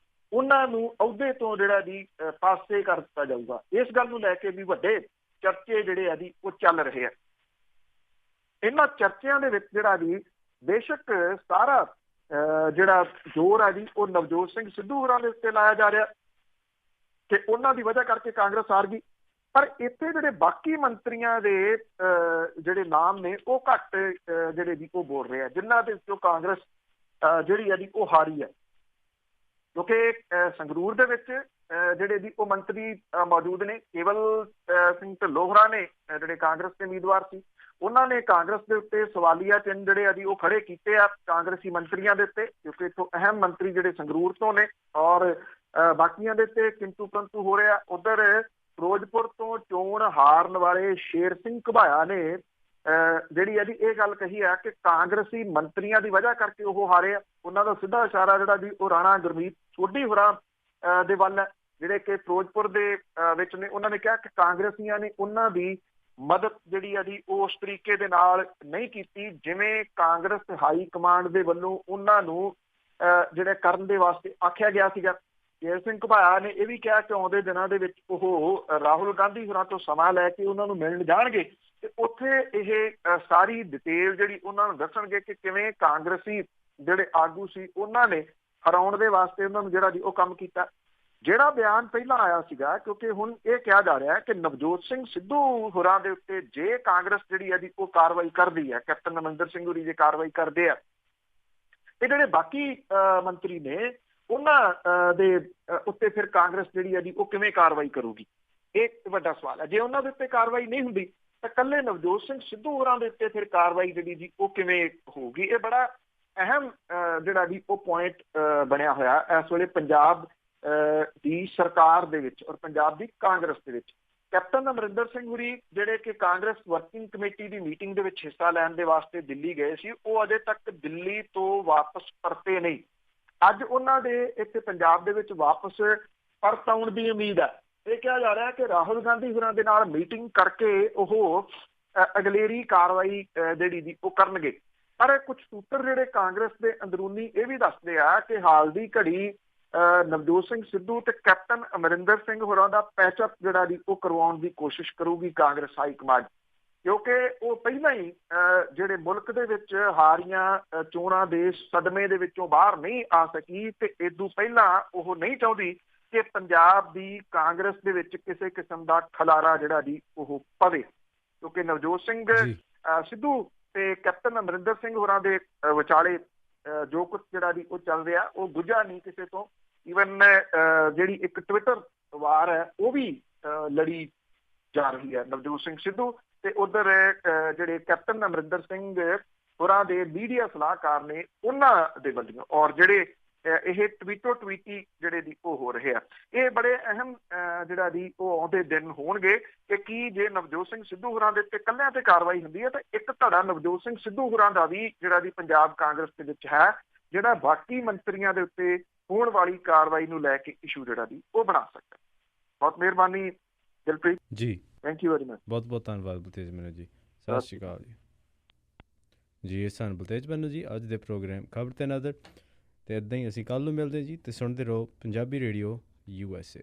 Speaker 2: ਉਹਨਾਂ ਨੂੰ ਅਹੁਦੇ ਤੋਂ ਜਿਹੜਾ ਜੀ ਪਾਸੇ ਕਰ ਦਿੱਤਾ ਜਾਊਗਾ, ਇਸ ਗੱਲ ਨੂੰ ਲੈ ਕੇ ਵੀ ਵੱਡੇ ਚਰਚੇ ਜਿਹੜੇ ਆ ਜੀ ਉਹ ਚੱਲ ਰਹੇ ਆ। ਇਹਨਾਂ ਚਰਚਿਆਂ ਦੇ ਵਿੱਚ ਜਿਹੜਾ ਜੀ ਬੇਸ਼ੱਕ ਸਾਰਾ ਜਿਹੜਾ ਜ਼ੋਰ ਆ ਜੀ ਉਹ ਨਵਜੋਤ ਸਿੰਘ ਸਿੱਧੂ ਹੋਰਾਂ ਦੇ ਉੱਤੇ ਲਾਇਆ ਜਾ ਰਿਹਾ ਕਿ ਉਹਨਾਂ ਦੀ ਵਜ੍ਹਾ ਕਰਕੇ ਕਾਂਗਰਸ ਹਾਰ ਗਈ, ਪਰ ਇੱਥੇ ਜਿਹੜੇ ਬਾਕੀ ਮੰਤਰੀਆਂ ਦੇ ਜਿਹੜੇ ਨਾਮ ਨੇ ਉਹ ਘੱਟ ਜਿਹੜੇ ਜੀ ਉਹ ਬੋਲ ਰਹੇ ਆ ਜਿਨ੍ਹਾਂ ਦੇ ਵਿੱਚੋਂ ਕਾਂਗਰਸ ਜਿਹੜੀ ਆ ਜੀ ਉਹ ਹਾਰੀ ਹੈ। ਕਿਉਂਕਿ ਸੰਗਰੂਰ ਦੇ ਵਿੱਚ ਜਿਹੜੇ ਜੀ ਉਹ ਮੰਤਰੀ ਮੌਜੂਦ ਨੇ, ਕੇਵਲ ਸਿੰਘ ਢਿੱਲੋਂ ਹੋਰਾਂ ਨੇ ਜਿਹੜੇ ਕਾਂਗਰਸ ਦੇ ਉਮੀਦਵਾਰ ਸੀ ਉਹਨਾਂ ਨੇ ਕਾਂਗਰਸ ਦੇ ਉੱਤੇ ਸਵਾਲੀਆ ਚਿੰਨ੍ਹ ਜਿਹੜੇ ਆ ਜੀ ਉਹ ਖੜੇ ਕੀਤੇ ਆ ਕਾਂਗਰਸੀ ਮੰਤਰੀਆਂ ਦੇ ਉੱਤੇ, ਕਿਉਂਕਿ ਇੱਥੋਂ ਅਹਿਮ ਮੰਤਰੀ ਜਿਹੜੇ ਸੰਗਰੂਰ ਤੋਂ ਨੇ ਔਰ ਬਾਕੀਆਂ ਦੇ ਉੱਤੇ ਕਿੰਤੂ ਪ੍ਰੰਤੂ ਹੋ ਰਿਹਾ। ਉਧਰ ਫਿਰੋਜ਼ਪੁਰ ਤੋਂ ਚੋਣ ਹਾਰਨ ਵਾਲੇ ਸ਼ੇਰ ਸਿੰਘ ਘੁਬਾਇਆ ਨੇ ਜਿਹੜੀ ਆ ਜੀ ਇਹ ਗੱਲ ਕਹੀ ਆ ਕਿ ਕਾਂਗਰਸੀ ਮੰਤਰੀਆਂ ਦੀ ਵਜ੍ਹਾ ਕਰਕੇ ਉਹ ਹਾਰੇ ਆ। ਉਹਨਾਂ ਦਾ ਸਿੱਧਾ ਇਸ਼ਾਰਾ ਜਿਹੜਾ ਜੀ ਉਹ ਰਾਣਾ ਗੁਰਮੀਤ ਸੋਢੀ ਹੋਰਾਂ ਦੇ ਵੱਲ ਹੈ ਜਿਹੜੇ ਕਿ ਫਿਰੋਜ਼ਪੁਰ ਦੇ ਵਿੱਚ ਨੇ। ਉਹਨਾਂ ਨੇ ਕਿਹਾ ਕਿ ਕਾਂਗਰਸੀਆਂ ਨੇ ਉਹਨਾਂ ਦੀ ਮਦਦ ਜਿਹੜੀ ਆ ਜੀ ਉਹ ਉਸ ਤਰੀਕੇ ਦੇ ਨਾਲ ਨਹੀਂ ਕੀਤੀ ਜਿਵੇਂ ਕਾਂਗਰਸ ਹਾਈ ਕਮਾਂਡ ਦੇ ਵੱਲੋਂ ਉਹਨਾਂ ਨੂੰ ਜਿਹੜੇ ਕਰਨ ਦੇ ਵਾਸਤੇ ਆਖਿਆ ਗਿਆ ਸੀਗਾ। ਸ਼ੇਰ ਸਿੰਘ ਘੁਬਾਇਆ ਨੇ ਇਹ ਵੀ ਕਿਹਾ ਕਿ ਆਉਂਦੇ ਦਿਨਾਂ ਦੇ ਵਿੱਚ ਉਹ ਰਾਹੁਲ ਗਾਂਧੀ ਹੋਰਾਂ ਤੋਂ ਸਮਾਂ ਲੈ ਕੇ ਉਹਨਾਂ ਨੂੰ ਮਿਲਣ ਜਾਣਗੇ ਤੇ ਉੱਥੇ ਇਹ ਸਾਰੀ ਡਿਟੇਲ ਜਿਹੜੀ ਉਹਨਾਂ ਨੂੰ ਦੱਸਣਗੇ ਕਿ ਕਿਵੇਂ ਕਾਂਗਰਸੀ ਜਿਹੜੇ ਆਗੂ ਸੀ ਉਹਨਾਂ ਨੇ ਹਰਾਉਣ ਦੇ ਵਾਸਤੇ ਉਹਨਾਂ ਨੂੰ ਜਿਹੜਾ ਜੀ ਉਹ ਕੰਮ ਕੀਤਾ। ਜਿਹੜਾ ਬਿਆਨ ਪਹਿਲਾਂ ਆਇਆ ਸੀਗਾ, ਕਿਉਂਕਿ ਹੁਣ ਇਹ ਕਿਹਾ ਜਾ ਰਿਹਾ ਹੈ ਕਿ ਨਵਜੋਤ ਸਿੰਘ ਸਿੱਧੂ ਹੋਰਾਂ ਦੇ ਉੱਤੇ ਜੇ ਕਾਂਗਰਸ ਜਿਹੜੀ ਹੈ ਜੀ ਉਹ ਕਾਰਵਾਈ ਕਰਦੀ ਹੈ, ਕੈਪਟਨ ਅਮਰਿੰਦਰ ਸਿੰਘ ਹੋਰੀ ਜੇ ਕਾਰਵਾਈ ਕਰਦੇ ਆ ਤੇ ਜਿਹੜੇ ਬਾਕੀ ਮੰਤਰੀ ਨੇ ਉਹਨਾਂ ਦੇ ਉੱਤੇ ਫਿਰ ਕਾਂਗਰਸ ਜਿਹੜੀ ਹੈ ਜੀ ਉਹ ਕਿਵੇਂ ਕਾਰਵਾਈ ਕਰੂਗੀ, ਇਹ ਵੱਡਾ ਸਵਾਲ ਹੈ। ਜੇ ਉਹਨਾਂ ਦੇ ਉੱਤੇ ਕਾਰਵਾਈ ਨਹੀਂ ਹੁੰਦੀ ਤਾਂ ਇਕੱਲੇ ਨਵਜੋਤ ਸਿੰਘ ਸਿੱਧੂ ਹੋਰਾਂ ਦੇ ਉੱਤੇ ਫਿਰ ਕਾਰਵਾਈ ਜਿਹੜੀ ਜੀ ਉਹ ਕਿਵੇਂ ਹੋਊਗੀ। ਇਹ ਬੜਾ ਅਹਿਮ ਜਿਹੜਾ ਜੀ ਉਹ ਪੁਆਇੰਟ ਬਣਿਆ ਹੋਇਆ ਇਸ ਵੇਲੇ ਪੰਜਾਬ ਦੀ ਸਰਕਾਰ ਦੇ ਵਿੱਚ ਔਰ ਪੰਜਾਬ ਦੀ ਕਾਂਗਰਸ ਦੇ ਵਿੱਚ। ਕੈਪਟਨ ਅਮਰਿੰਦਰ ਸਿੰਘ ਹੋਰੀ ਜਿਹੜੇ ਕਿ ਕਾਂਗਰਸ ਵਰਕਿੰਗ ਕਮੇਟੀ ਦੀ ਮੀਟਿੰਗ ਦੇ ਵਿੱਚ ਹਿੱਸਾ ਲੈਣ ਦੇ ਵਾਸਤੇ ਦਿੱਲੀ ਗਏ ਸੀ, ਉਹ ਅਜੇ ਤੱਕ ਦਿੱਲੀ ਤੋਂ ਵਾਪਸ ਪਰਤੇ ਨਹੀਂ। ਅੱਜ ਉਹਨਾਂ ਦੇ ਇੱਥੇ ਪੰਜਾਬ ਦੇ ਵਿੱਚ ਵਾਪਸ ਪਰਤ ਆਉਣ ਦੀ ਉਮੀਦ ਹੈ। ਇਹ ਕਿਹਾ ਜਾ ਰਿਹਾ ਕਿ ਰਾਹੁਲ ਗਾਂਧੀ ਹੋਰਾਂ ਦੇ ਨਾਲ ਮੀਟਿੰਗ ਕਰਕੇ ਉਹ ਅਗਲੇਰੀ ਕਾਰਵਾਈ ਜਿਹੜੀ ਜੀ ਉਹ ਕਰਨਗੇ। ਪਰ ਕੁਝ ਸੂਤਰ ਜਿਹੜੇ ਕਾਂਗਰਸ ਦੇ ਅੰਦਰੂਨੀ ਇਹ ਵੀ ਦੱਸਦੇ ਆ ਕਿ ਹਾਲ ਦੀ ਘੜੀ ਨਵਜੋਤ ਸਿੰਘ ਸਿੱਧੂ ਤੇ ਕੈਪਟਨ ਅਮਰਿੰਦਰ ਸਿੰਘ ਹੋਰਾਂ ਦਾ ਪੈਚਅਪ ਜਿਹੜਾ ਜੀ ਉਹ ਕਰਵਾਉਣ ਦੀ ਕੋਸ਼ਿਸ਼ ਕਰੂਗੀ ਕਾਂਗਰਸ ਹਾਈ ਕਮਾਂਡ, ਕਿਉਂਕਿ ਉਹ ਪਹਿਲਾਂ ਹੀ ਜਿਹੜੇ ਮੁਲਕ ਦੇ ਵਿੱਚ ਹਾਰੀਆਂ ਚੋਣਾਂ ਦੇ ਸਦਮੇ ਦੇ ਵਿੱਚੋਂ ਬਾਹਰ ਨਹੀਂ ਆ ਸਕੀ ਤੇ ਇਦੋਂ ਪਹਿਲਾਂ ਉਹ ਨਹੀਂ ਚਾਹੁੰਦੀ ਕਿ ਪੰਜਾਬ ਦੀ ਕਾਂਗਰਸ ਦੇ ਵਿੱਚ ਕਿਸੇ ਕਿਸਮ ਦਾ ਖਲਾਰਾ ਜਿਹੜਾ ਜੀ ਉਹ ਪਵੇ, ਕਿਉਂਕਿ ਨਵਜੋਤ ਸਿੰਘ ਸਿੱਧੂ ਤੇ ਕੈਪਟਨ ਅਮਰਿੰਦਰ ਸਿੰਘ ਹੋਰਾਂ ਦੇ ਵਿਚਾਲੇ ਜੋ ਕੁਝ ਜਿਹੜਾ ਜੀ ਉਹ ਚੱਲ ਰਿਹਾ ਉਹ ਗੁੱਝਾ ਨਹੀਂ ਕਿਸੇ ਤੋਂ। ਈਵਨ ਜਿਹੜੀ ਇੱਕ ਟਵਿੱਟਰ ਵਾਰ ਹੈ ਉਹ ਵੀ ਲੜੀ ਜਾ ਰਹੀ ਹੈ ਨਵਜੋਤ ਸਿੰਘ ਸਿੱਧੂ ਤੇ ਉਧਰ ਜਿਹੜੇ ਕੈਪਟਨ ਅਮਰਿੰਦਰ ਸਿੰਘ ਹੋਰਾਂ ਦੇ ਮੀਡੀਆ ਸਲਾਹਕਾਰ ਨੇ ਉਹਨਾਂ ਦੇ ਵੱਲੋਂ, ਔਰ ਜਿਹੜੇ ਇਹ ਟਵੀਟੋ ਟਵੀਟੀ ਜਿਹੜੇ ਦੀ ਉਹ ਹੋ ਰਹੇ ਆ, ਇਹ ਬੜੇ ਅਹਿਮ ਜਿਹੜਾ ਦੀ ਉਹ ਆਉਂਦੇ ਦਿਨ ਹੋਣਗੇ ਕਿ ਕੀ ਜੇ ਨਵਜੋਤ ਸਿੰਘ ਸਿੱਧੂ ਹੋਰਾਂ ਦੇ ਉੱਤੇ ਇਕੱਲਿਆਂ ਤੇ ਕਾਰਵਾਈ ਹੁੰਦੀ ਹੈ ਤਾਂ ਇੱਕ ਧੜਾ ਨਵਜੋਤ ਸਿੰਘ ਸਿੱਧੂ ਹੋਰਾਂ ਦਾ ਵੀ ਜਿਹੜਾ ਦੀ ਪੰਜਾਬ ਕਾਂਗਰਸ ਦੇ ਵਿੱਚ ਹੈ, ਜਿਹੜਾ ਬਾਕੀ ਮੰਤਰੀਆਂ ਦੇ ਉੱਤੇ ਹੋਣ ਵਾਲੀ ਕਾਰਵਾਈ ਨੂੰ ਲੈ ਕੇ ਇਸ਼ੂ ਜਿਹੜਾ ਦੀ ਉਹ ਬਣਾ ਸਕਦਾ। ਬਹੁਤ ਮਿਹਰਬਾਨੀ ਦਿਲਪ੍ਰੀਤ
Speaker 1: ਜੀ,
Speaker 2: ਥੈਂਕ ਯੂ ਵੈਰੀ ਮਚ।
Speaker 1: ਬਹੁਤ ਬਹੁਤ ਧੰਨਵਾਦ ਬਲਤੇਜ ਮੈਨੂੰ ਜੀ, ਸਤਿ ਸ਼੍ਰੀ ਅਕਾਲ ਜੀ। ਜੀ ਇਹ ਸਨ ਬਲਤੇਜ ਮੈਨੂੰ ਜੀ ਅੱਜ ਦੇ ਪ੍ਰੋਗਰਾਮ ਖਬਰ ਤੇ ਨਜ਼ਰ, ਤੇ ਇੱਦਾਂ ਹੀ ਅਸੀਂ ਕੱਲ੍ਹ ਨੂੰ ਮਿਲਦੇ ਜੀ, ਤੇ ਸੁਣਦੇ ਰਹੋ ਪੰਜਾਬੀ ਰੇਡੀਓ USA।